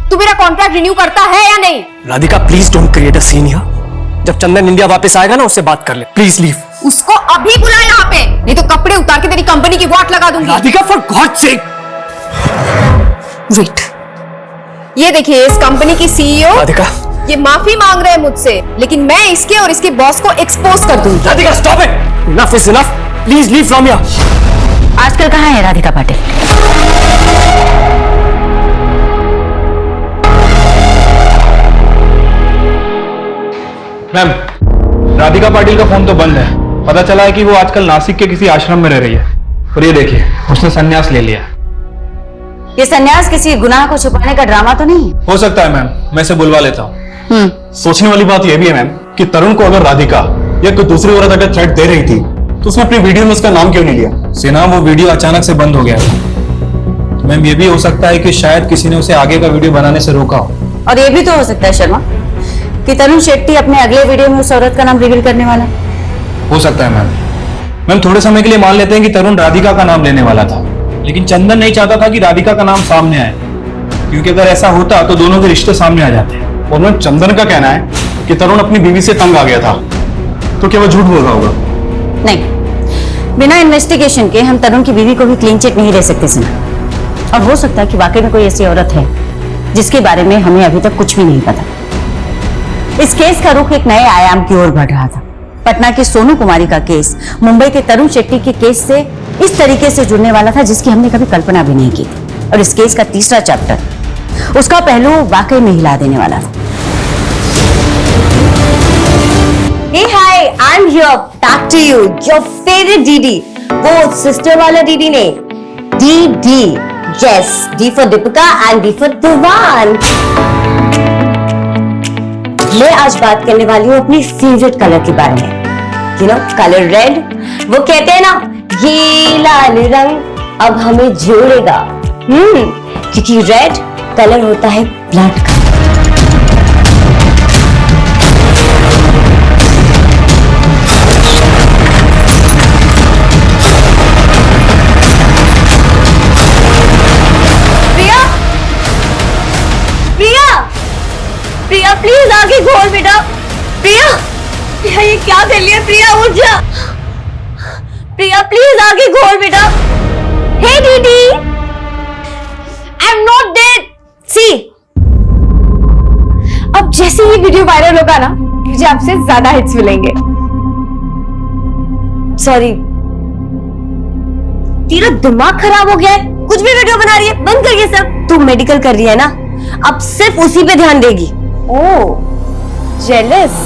तू मेरा कॉन्ट्रैक्ट रिन्यू करता है या नहीं? Radhika please don't create a scene here. जब चंदन इंडिया वापस आएगा ना उससे बात कर ले, प्लीज लीव। उसको अभी बुला यहाँ पे, नहीं तो कपड़े उतार के तेरी कंपनी की वाट लगा दूंगी। Radhika for God sake. Wait, ये देखिए इस कंपनी की सीईओ राधिका, ये माफी मांग रहे हैं मुझसे, लेकिन मैं इसके और इसके बॉस को एक्सपोज कर दूंगी। Radhika stop it, enough is enough, please leave from here. आजकल कहाँ है राधिका पाटिल? मैम, राधिका पाटिल का फोन तो बंद है। पता चला है कि वो आजकल नासिक के किसी आश्रम में रह रही है। और ये देखिए, उसने संन्यास ले लिया। ये संन्यास किसी गुनाह को छुपाने का ड्रामा तो नहीं? हो सकता है मैम, मैं इसे बुलवा लेता हूँ। सोचने वाली बात यह भी है मैम कि तरुण को अगर राधिका या कोई दूसरी औरत अगर थ्रेट दे रही थी तो उसने अपनी वीडियो में उसका नाम क्यों नहीं लिया? सिन्हा, वो वीडियो अचानक से बंद हो गया है। मैम, ये भी हो सकता है कि शायद किसी ने उसे आगे का वीडियो बनाने से रोका हो। और ये भी तो हो सकता है शर्मा कि तरुण शेट्टी अपने अगले वीडियो में उस औरत का नाम रिवील करने वाला। हो सकता है मैम। थोड़े समय के लिए मान लेते हैं कि तरुण राधिका का नाम लेने वाला था, लेकिन चंदन नहीं चाहता था कि राधिका का नाम सामने आए, क्योंकि अगर ऐसा होता तो दोनों के रिश्ते सामने आ जाते। और चंदन का कहना है कि तरुण अपनी बीवी से तंग आ गया था, तो क्या वो झूठ बोल रहा होगा? नहीं, बिना इन्वेस्टिगेशन के हम तरुण की बीवी को भी क्लीन चिट नहीं दे सकते सिन्हा। और हो सकता है कि वाकई में कोई ऐसी औरत है जिसके बारे में हमें अभी तक कुछ भी नहीं पता। इस केस का रुख एक नए आयाम की ओर बढ़ रहा था। पटना की सोनू कुमारी का केस मुंबई के तरुण शेट्टी के केस से इस तरीके से जुड़ने वाला था जिसकी हमने कभी कल्पना भी नहीं की थी। और इस केस का तीसरा चैप्टर, उसका पहलू वाकई में हिला देने वाला था। Hey hi, I'm here back to you, your favorite DD, वो सिस्टर वाला DD नहीं, DD, yes, D for Deepika and D for दिवान। मैं आज बात करने वाली हूँ अपनी फेवरेट कलर के बारे में, you know, कलर रेड। वो कहते हैं ना, ये लाल रंग अब हमें जोड़ेगा। क्योंकि रेड कलर होता है ब्लड का। प्रिया, प्रिया, प्रिया प्लीज आगे घोल बेटा। प्रिया, प्रिया ये क्या कर लिया? प्रिया उठ जा। प्रिया प्लीज आगे घोल बेटा। हे दीदी, आई एम नॉट डेड। सी, अब जैसे ये वीडियो वायरल होगा ना, मुझे आपसे ज्यादा हिट्स मिलेंगे। सॉरी, तेरा दिमाग खराब हो गया है? कुछ भी वीडियो बना रही है, बंद कर ये सब। तू मेडिकल कर रही है ना, अब सिर्फ उसी पे ध्यान देगी। ओह, जेलस।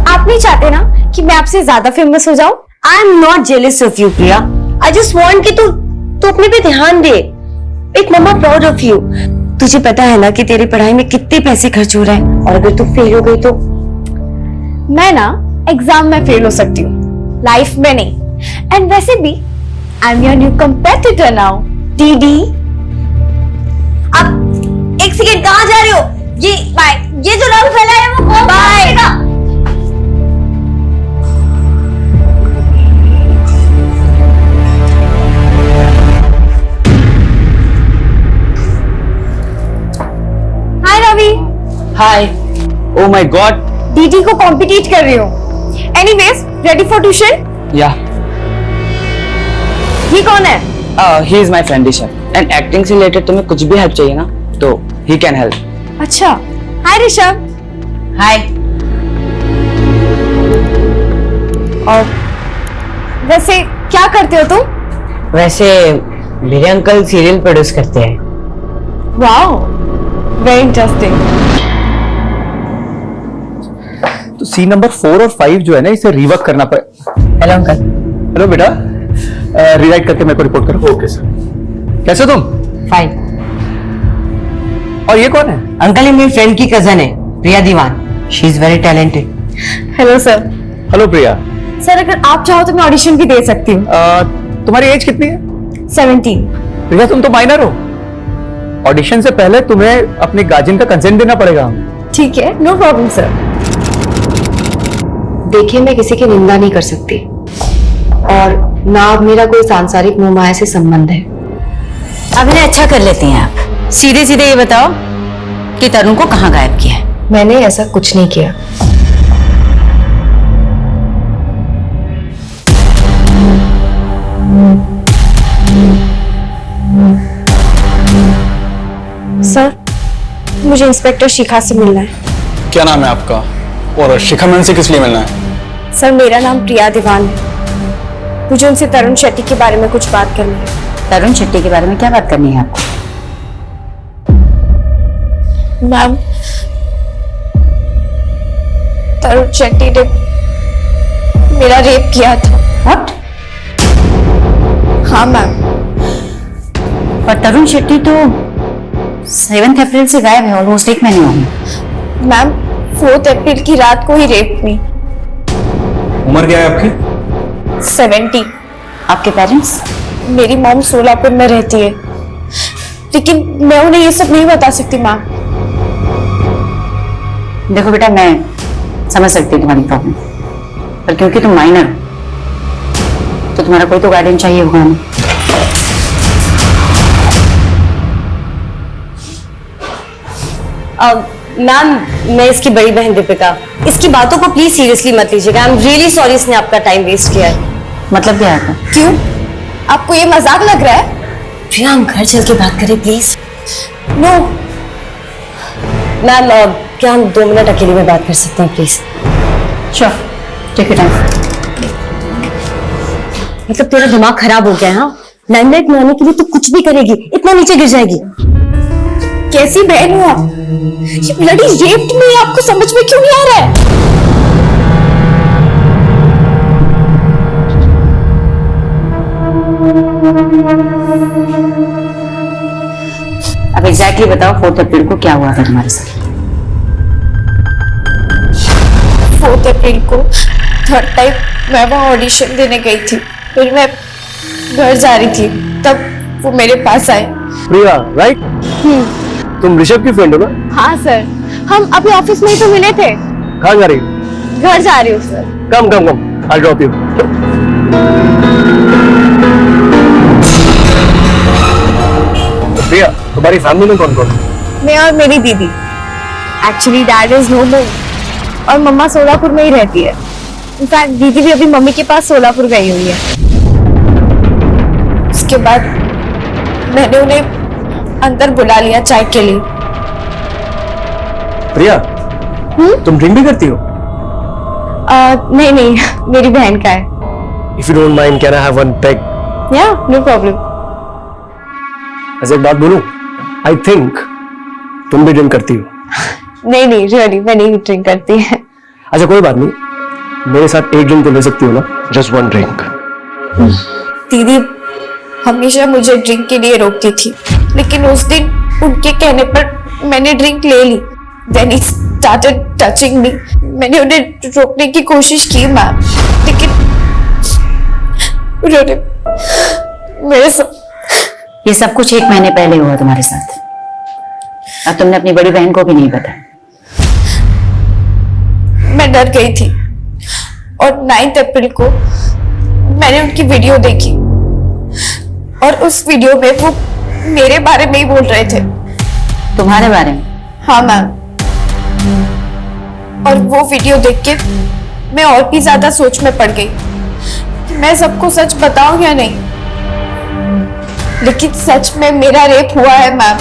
आप नहीं चाहते ना कि मैं आपसे ज्यादा फेमस हो जाऊं? I am not jealous of you Priya, I just want कि तू अपने पे ध्यान दे। एक मम्मा प्राउड ऑफ यू। तुझे पता है ना कि तेरी पढ़ाई में कितने पैसे खर्च हो रहे हैं, और अगर तू फेल हो गई तो? मैं ना एग्जाम में फेल हो सकती हूँ, लाइफ में नहीं। एंड वैसे भी I am your new competitor now. दीदी, अब एक सेकेंड, कहाँ जा रहे हो? ये बाय, ये जो रंग फैला है वो कौन बाय? Hi Ravi. Hi. Oh my God. DD को कॉम्पिटिट कर रही हूँ। Anyways, ready for tuition? Yeah. ये कौन है? He is my friend Rishabh, and acting से रिलेटेड तुम्हें कुछ भी हेल्प चाहिए ना तो ही कैन हेल्प। अच्छा, हाय ऋषभ। हाय। और वैसे क्या करते हो तुम? वैसे मेरे अंकल सीरियल प्रोड्यूस करते हैं। Wow, very interesting. तो सीन नंबर 4 और 5 जो है ना, इसे रिवर्क करना पड़ेगा। Hello uncle. हेलो बेटा, रिराइट करके मेरे को रिपोर्ट करो। Okay sir. कैसे तुम? फाइन। और ये कौन है? अंकल, ये मेरी फ्रेंड की कजन है, Priya Diwan. She is very talented. Hello sir. Hello Priya. Sir, अगर आप चाहो तो मैं ऑडिशन भी दे सकती हूँ। तुम्हारी एज कितनी है? 17। प्रिया, तुम तो माइनर हो। ऑडिशन से पहले तुम्हें अपने गार्जियन का कंसेंट देना पड़ेगा। ठीक है, नो प्रॉब्लम सर। देखिए, मैं किसी की निंदा नहीं कर सकती, और ना अब मेरा कोई सांसारिक मोह माया से संबंध है। अब इन्हें अच्छा कर लेती हैं आप। सीधे सीधे ये बताओ कि तरुण को कहाँ गायब किया है? मैंने ऐसा कुछ नहीं किया। सर, मुझे इंस्पेक्टर शिखा से मिलना है। क्या नाम है आपका? और शिखा मैम से किस लिए मिलना है? सर, मेरा नाम प्रिया दीवान है। मुझे उनसे तरुण शेट्टी के बारे में कुछ बात करनी है। तरुण शेट्टी के बारे में क्या बात करनी है आपको? मैम, तरुण शेट्टी ने मेरा रेप किया था। What? हाँ मैम। पर तरुण शेट्टी तो 7 अप्रैल से गायब है, ऑलमोस्ट 1 महीने हो गए। मैम, 4 अप्रैल की रात को ही रेप हुई। उम्र क्या है आपकी? 70। आपके पेरेंट्स? मेरी मॉम सोलापुर में रहती है, लेकिन मैं उन्हें ये सब नहीं बता सकती मैम। देखो बेटा, मैं समझ सकती हूँ तुम्हारी प्रॉब्लम, पर क्योंकि तुम माइनर हो तो तुम्हारा कोई तो गार्डियन चाहिए होगा हमें। मैम, मैं इसकी बड़ी बहन दीपिका। इसकी बातों को प्लीज सीरियसली मत लीजिएगा। आई एम रियली सॉरी, इसने आपका टाइम वेस्ट किया है। मतलब क्या है? क्यों? आपको ये मजाक लग रहा है? प्रिया, हम घर चल के बात करें प्लीज। नो मैम, क्या हम 2 मिनट अकेले में बात कर सकते हैं please? Sure, take your time. मतलब तेरा दिमाग खराब हो गया है? हाँ, लाइमलाइट में आने के लिए तू कुछ भी करेगी, इतना नीचे गिर जाएगी। कैसी बहन हो आप? ये ब्लडी रेप्ड में आपको समझ में क्यों नहीं आ रहा है? अब एग्जैक्टली बताओ 4 अप्रैल को क्या हुआ था तुम्हारे साथ? 4 अप्रैल को 3rd टाइम मैं वहां ऑडिशन देने गई थी। फिर मैं घर जा रही थी, तब वो मेरे पास आए। प्रिया, राइट? तुम ऋषभ की फ्रेंड हो ना? हाँ सर, हम अभी ऑफिस में ही तो मिले थे। कहाँ जा रही हो? घर जा रही हूँ sir. Come come come, I'll drop you. प्रिया, तुम्हारी फैमिली में कौन कौन है? मैं और मेरी दीदी। एक्चुअली डैड इज नो मोर और मम्मा सोलापुर में ही रहती है। इनफैक्ट दीदी भी अभी मम्मी के पास सोलापुर गई हुई है। उसके बाद मैंने उन्हें अंदर बुला लिया चाय के लिए। प्रिया, तुम ड्रिंक भी करती हो? नहीं नहीं, मेरी बहन का है। If you don't mind, can I have one peg? Yeah, no problem. ऐसे एक बात बोलूं? I think तुम भी ड्रिंक करती हो। नहीं नहीं, रियली मैं नहीं ड्रिंक करती है। अच्छा कोई बात नहीं, मेरे साथ एक ड्रिंक तो ले सकती हो ना? Just one drink. दीदी हमेशा मुझे ड्रिंक के लिए रोकती थी, लेकिन उस दिन उनके कहने पर मैंने ड्रिंक ले ली। Then he started touching me. मैंने उन्हें रोकने की कोशिश की मैम, लेकिन उन्होंने मेरे ये सब कुछ 1 महीने पहले हुआ तुम्हारे साथ, अब तुमने अपनी बड़ी बहन को भी नहीं बताया। मैं डर गई थी और 9 अप्रैल को मैंने उनकी वीडियो देखी और उस वीडियो में वो मेरे बारे में ही बोल रहे थे। तुम्हारे बारे में? हाँ मैम। और वो वीडियो देख के मैं और भी ज्यादा सोच में पड़ गई कि मैं सबको सच बताऊं या नहीं, लेकिन सच में मेरा रेप हुआ है मैम।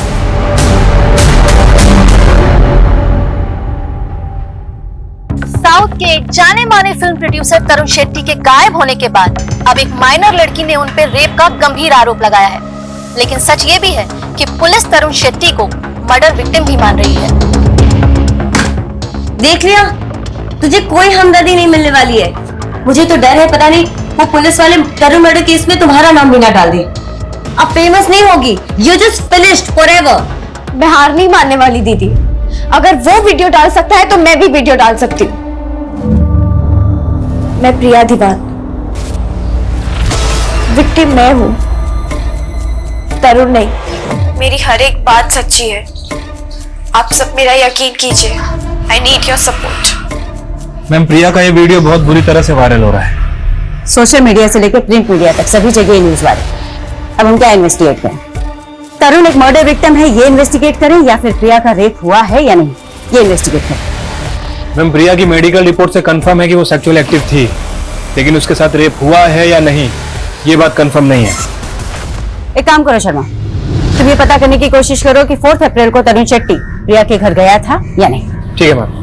साउथ के एक जाने माने फिल्म प्रोड्यूसर तरुण शेट्टी के गायब होने के बाद अब एक माइनर लड़की ने उन पर रेप का गंभीर आरोप लगाया है। लेकिन सच ये भी है कि पुलिस तरुण शेट्टी को मर्डर विक्टिम भी मान रही है। देख लिया, तुझे कोई हमदर्दी नहीं मिलने वाली है। मुझे तो डर है, पता नहीं वो पुलिस वाले तरुण मर्डर केस में तुम्हारा नाम भी ना डाल दे। अब फेमस नहीं होगी, यू जस्ट फिनिश्ड फॉरएवर। मैं हार नहीं मानने वाली दीदी। अगर वो वीडियो डाल सकता है तो मैं भी वीडियो डाल सकती हूँ। मैं प्रिया दीवान, विक्टिम मैं हूँ, तरुण नहीं। मेरी हर एक बात सच्ची है। आप सब मेरा यकीन कीजिए। I need your support. Ma'am, Priya का ये वीडियो बहुत बुरी तरह से वायरल हो रहा है। सोशल मीडिया से लेकर प्रिंट मीडिया तक सभी जगह न्यूज वाले। अब हम क्या इन्वेस्टिगेट करें? तरुण एक मर्डर विक्टिम है, ये इन्वेस्टिगेट करें या फिर प्रिया का रेप हुआ है या नहीं, ये इन्वेस्टिगेट करें। मैम, प्रिया की मेडिकल रिपोर्ट से कंफर्म है कि वो सेक्सुअल एक्टिव थी, लेकिन उसके साथ रेप हुआ है या नहीं ये बात कंफर्म नहीं है। एक काम करो शर्मा, तुम ये पता करने की कोशिश करो कि 4 अप्रैल को तरुण शेट्टी प्रिया के घर गया था या नहीं। ठीक है मैम।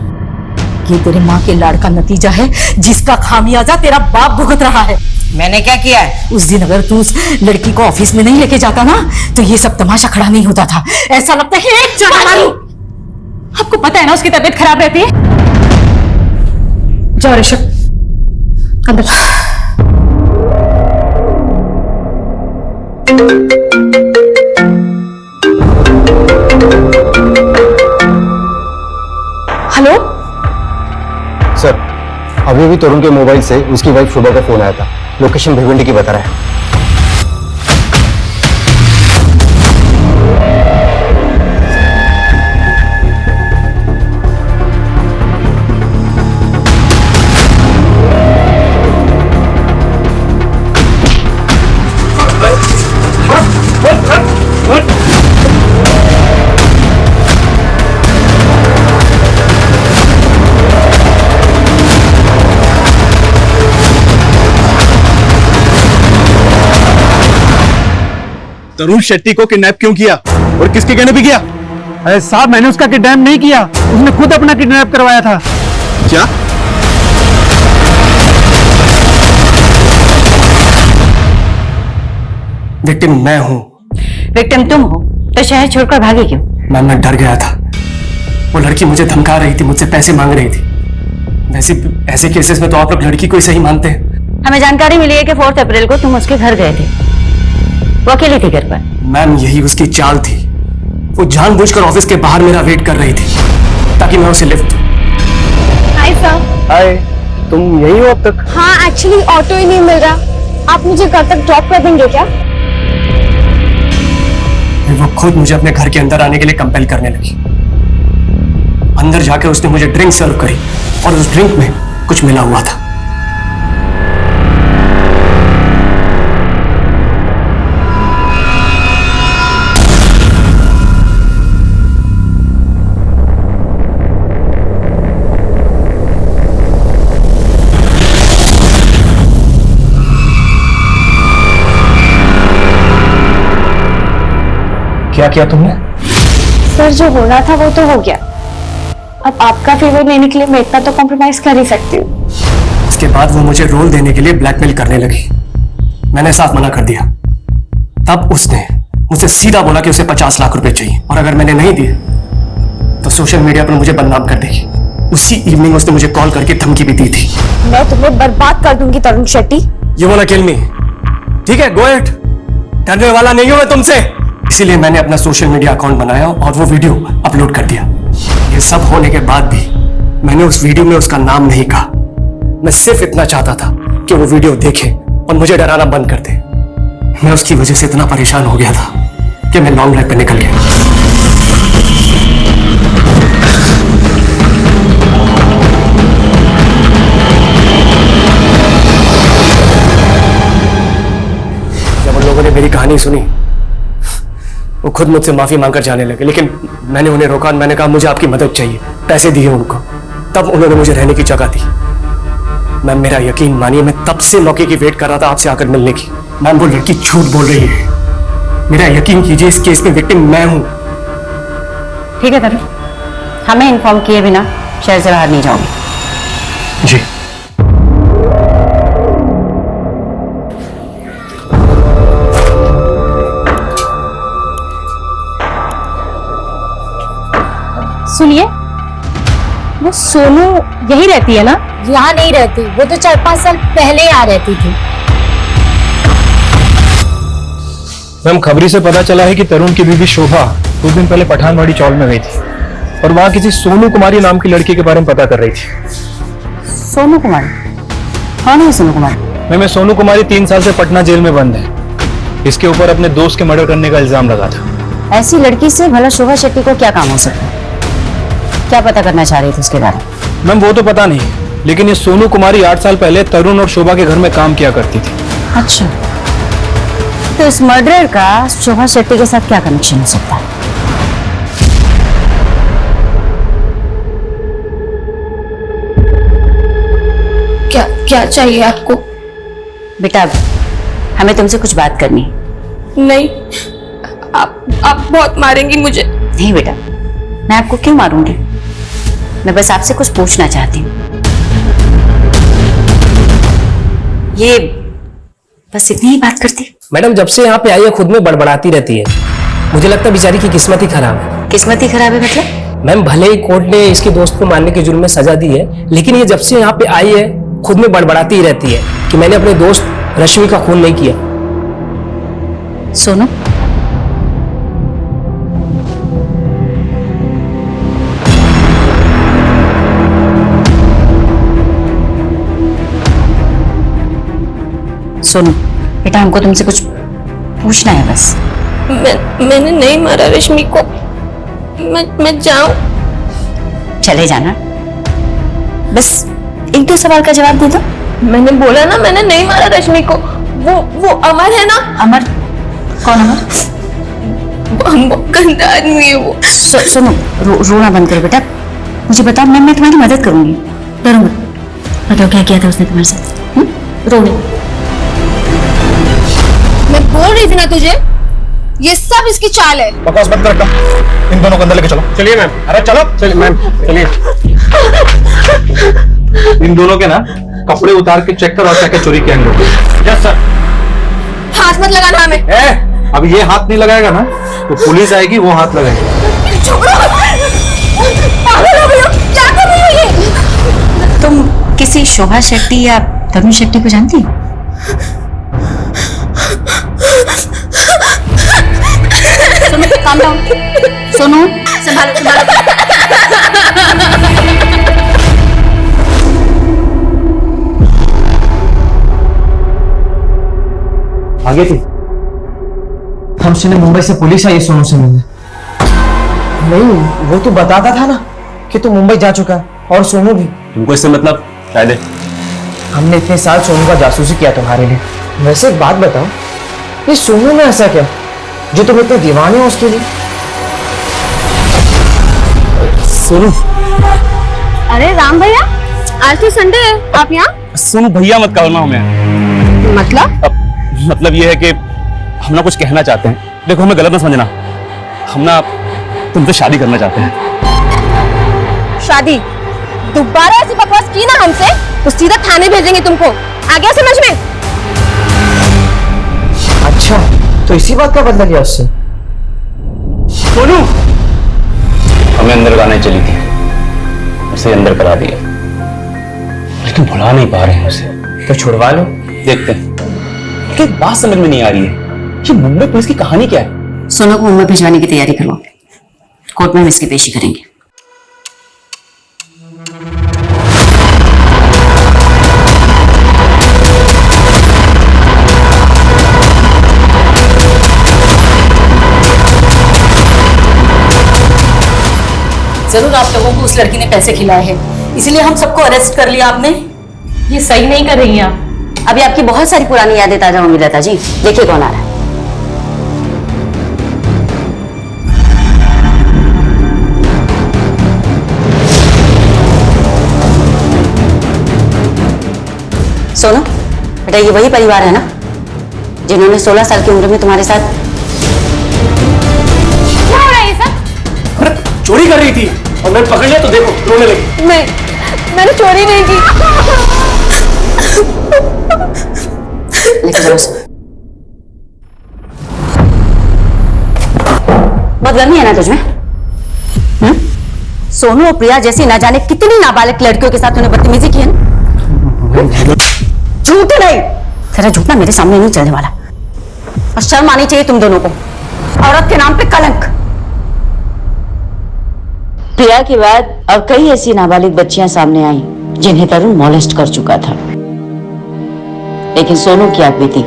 ये तेरे माँ के लाड़ का नतीजा है, जिसका खामियाजा तेरा बाप भुगत रहा है। मैंने क्या किया है? उस दिन अगर तू उस लड़की को ऑफिस में नहीं लेके जाता ना, तो ये सब तमाशा खड़ा नहीं होता था। ऐसा लगता है कि एक जगह मारू। आपको पता है ना उसकी तबीयत खराब रहती है। जाओ ऋषभ अंदर। हेलो सर, अभी भी तरुण के मोबाइल से उसकी वाइफ शुभा का फोन आया था। लोकेशन भिवंडी की बता रहा है। तरुण शेट्टी को किडनैप क्यों किया और किसके कहने पे किया? अरे साहब, मैंने उसका किडनैप नहीं किया, उसने खुद अपना किडनैप करवाया था। क्या? विक्टिम मैं हूँ। विक्टिम तुम हो तो शहर छोड़कर भागे क्यों? मैम, मैं डर गया था। वो लड़की मुझे धमका रही थी, मुझसे पैसे मांग रही थी। वैसे ऐसे केसेस में तो आप लोग लड़की को ही सही मानते हैं। हमें जानकारी मिली है कि 4 अप्रैल को तुम उसके घर गए थे। वो अकेली थी घर पर? मैम, यही उसकी चाल थी। वो जानबूझकर ऑफिस के बाहर मेरा वेट कर रही थी ताकि मैं उसे लिफ्ट। Hi sir. हाय, तुम यही हो अब तक? हाँ, एक्चुअली ऑटो ही नहीं मिल रहा। आप मुझे घर तक ड्रॉप कर देंगे क्या? खुद मुझे अपने घर के अंदर आने के लिए कंपेल करने लगी। अंदर जाके उसने मुझे ड्रिंक सर्व करी और उस ड्रिंक में कुछ मिला हुआ था। क्या किया तुमने? सर जो होना था वो तो हो गया, अब आपका फेवर लेने के लिए मैं इतना तो कॉम्प्रोमाइज कर ही सकती हूँ। उसके बाद वो मुझे रोल देने के लिए ब्लैकमेल करने लगी। मैंने साफ मना कर दिया। तब उसने मुझसे सीधा बोला कि उसे 50 लाख रुपए चाहिए और अगर मैंने नहीं दिए तो सोशल मीडिया पर मुझे बदनाम कर देगी। उसी इवनिंग उसने मुझे कॉल करके धमकी भी दी थी। मैं तुम्हें बर्बाद कर दूंगी Tarun Shetty. You want to kill me? ठीक है, गो अहेड। डरने वाला नहीं हूं मैं तुमसे। इसीलिए मैंने अपना सोशल मीडिया अकाउंट बनाया और वो वीडियो अपलोड कर दिया। ये सब होने के बाद भी मैंने उस वीडियो में उसका नाम नहीं कहा। मैं सिर्फ इतना चाहता था कि वो वीडियो देखे और मुझे डराना बंद कर दे। मैं उसकी वजह से इतना परेशान हो गया था कि मैं लॉन्ग ड्राइव पे निकल गया। जब उन लोगों ने मेरी कहानी सुनी वो खुद मुझसे माफी मांगकर जाने लगे, लेकिन मैंने उन्हें रोका। मैंने कहा मुझे आपकी मदद चाहिए, पैसे दिए उनको। तब उन्होंने मुझे रहने की जगह दी। मैम मेरा यकीन मानिए, मैं तब से मौके की वेट कर रहा था आपसे आकर मिलने की। मैम वो लड़की झूठ बोल रही है, मेरा यकीन कीजिए, इस केस में विक्टिम मैं हूं। ठीक है तरुण, हमें इन्फॉर्म किए बिना शहर से बाहर नहीं जाओगे। जी। सुनिए, वो सोनू यही रहती है ना? यहाँ नहीं रहती, वो तो 4-5 साल पहले यहाँ रहती थी। मैम खबरी से पता चला है कि तरुण की बीवी शोभा कुछ दिन पहले पठानवाड़ी चौल में गई थी और वहां किसी सोनू कुमारी नाम की लड़की के बारे में पता कर रही थी। सोनू कुमारी? कौन है सोनू कुमारी? मैम सोनू कुमारी 3 साल से पटना जेल में बंद है। इसके ऊपर अपने दोस्त के मर्डर करने का इल्जाम लगा था। ऐसी लड़की से भला शोभा शेट्टी को क्या काम हो सकता है? क्या पता करना चाह रही थी उसके बारे में? मैम वो तो पता नहीं, लेकिन ये सोनू कुमारी 8 साल पहले तरुण और शोभा के घर में काम किया करती थी। अच्छा, तो इस मर्डर का शोभा शेट्टी के साथ क्या कनेक्शन हो सकता है? क्या चाहिए आपको? बेटा हमें तुमसे कुछ बात करनी है। नहीं, आप बहुत मारेंगी मुझे। नहीं बेटा, मैं आपको क्यों मारूंगी? मैं बस आपसे कुछ पूछना चाहती हूँ। ये बस इतनी ही बात करती? मैडम जब से यहाँ पे आई है खुद में बड़बड़ाती रहती है। मुझे लगता है बेचारी की किस्मत ही खराब है। किस्मत ही खराब है मतलब? मैम भले ही कोर्ट ने इसके दोस्त को मारने के जुर्म में सजा दी है, लेकिन ये जब से यहाँ पे आई है खुद में बड़बड़ाती ही रहती है कि मैंने अपने दोस्त रश्मि का खून नहीं किया। सोनू, सोनू बेटा हमको तुमसे कुछ पूछना है बस। मैंने नहीं मारा रश्मि को। मैं जाऊं? चले जाना, बस 1-2 सवाल का जवाब दे दो। मैंने बोला ना, मैंने नहीं मारा रश्मि को। वो अमर है ना? अमर? कौन अमर? बहुत गंदा आदमी है वो। सुनो, रोना बंद करो बेटा, मुझे बताओ, मैं तुम्हारी मदद करूंगी। डरो मत, बताओ क्या किया था उसने तुम्हारे साथ? रो नहीं। मैं बोल रही थी ना तुझे, ये सब इसकी चाल है। बकवास बंद कर, इन दोनों को अंदर लेके चलो। चलिए मैम। अरे चलो। चलिए मैम, चलिए। इन दोनों के ना कपड़े उतार के चेक करो और क्या चोरी किया इन लोगों ने। Yes sir. हाथ मत लगाना हमें। अब ये हाथ नहीं लगाएगा ना तो पुलिस आएगी, वो हाथ लगाएगी। क्या कर रही हो ये? तुम किसी शोभा शेट्टी या तरुण शेट्टी को जानती हो? Calm down. सोनू संभालो। आगे थी हम सुने मुंबई से पुलिस आई है सोनू से मिलने। नहीं, वो तो बताता था ना कि तू मुंबई जा चुका है, और सोनू भी। तुमको इससे मतलब? पहले हमने इतने साल सोनू का जासूसी किया तुम्हारे लिए। वैसे एक बात बताओ, ये सोनू में ऐसा क्या जो तुम इतने दीवाने हो उसके लिए? सोनू। अरे राम भैया, आज तो संडे है, आप यहाँ? सोनू भैया मत कहो ना हमें। मतलब ये है कि हम ना कुछ कहना चाहते हैं। देखो हमें गलत ना समझना, हम ना तुमसे शादी करना चाहते हैं। शादी? दोबारा ऐसी बकवास की ना हमसे तो सीधा थाने भेजेंगे तुमको, आ गया समझ में? अच्छा, तो इसी बात का बदला लिया उससे? सोनू, हमें अंदर लाने चली थी, उसे अंदर करा दिया, लेकिन भुला नहीं पा रहे हैं उसे। तो छुड़वा लो, देखते हैं। एक बात समझ में नहीं आ रही है, ये मुंबई पुलिस की कहानी क्या है? सोनू को मुंबई भिजवाने की तैयारी करो, कोर्ट में हम इसकी पेशी करेंगे। जरूर आप लोगों को उस लड़की ने पैसे खिलाए हैं, इसलिए हम सबको अरेस्ट कर लिया आपने। ये सही नहीं कर रही हैं आप। अभी आपकी बहुत सारी पुरानी यादें ताजा होंगी लता जी। देखिए कौन आ रहा है। सोनू बेटा, ये वही परिवार है ना जिन्होंने 16 साल की उम्र में तुम्हारे साथ। क्या हो रहा है ये सब? चोरी कर रही थी और मैं पकड़ लिया तो देखो रोने लगी। मैंने चोरी नहीं की। बहुत गर्मी है ना तुझमें? सोनू और प्रिया जैसी ना जाने कितनी नाबालिग लड़कियों के साथ तूने बदतमीजी की है ना? झूठ नहीं, तेरा झूठ ना मेरे सामने नहीं चलने वाला। और शर्म आनी चाहिए तुम दोनों को, औरत के नाम पे कलंक। प्रिया के बाद और कई ऐसी नाबालिग बच्चियां सामने आई जिन्हें तरुण मॉलेस्ट कर चुका था, लेकिन सोनू की आग बीती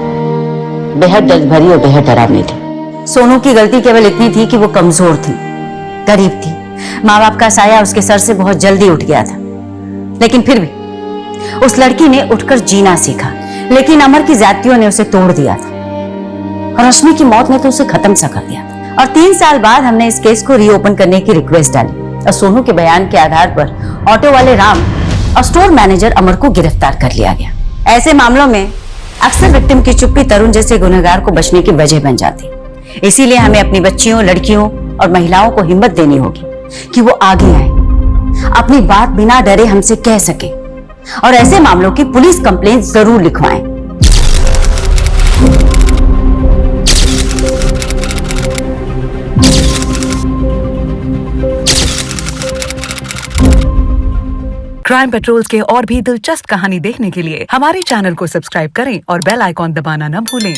बेहद दर्द भरी और बेहद डरावनी थी। सोनू की गलती केवल इतनी थी कि वो कमजोर थी, गरीब थी, माँ बाप का साया उसके सर से बहुत जल्दी उठ गया था। लेकिन फिर भी उस लड़की ने उठकर जीना सीखा, लेकिन अमर की ज्यादतियों ने उसे तोड़ दिया था और रश्मि की मौत ने तो उसे खत्म सा कर दिया था। और 3 साल बाद हमने इस केस को रीओपन करने की रिक्वेस्ट डाली और सोनू के बयान के आधार पर ऑटो वाले राम और स्टोर मैनेजर अमर को गिरफ्तार कर लिया गया। ऐसे मामलों में अक्सर विक्टिम की चुप्पी तरुण जैसे गुनहगार को बचने की वजह बन जाती। इसीलिए हमें अपनी बच्चियों, लड़कियों और महिलाओं को हिम्मत देनी होगी कि वो आगे आए, अपनी बात बिना डरे हमसे कह सके और ऐसे मामलों की पुलिस कंप्लेंट जरूर लिखवाएं। क्राइम पेट्रोल्स के और भी दिलचस्प कहानी देखने के लिए हमारे चैनल को सब्सक्राइब करें और बेल आइकॉन दबाना न भूलें।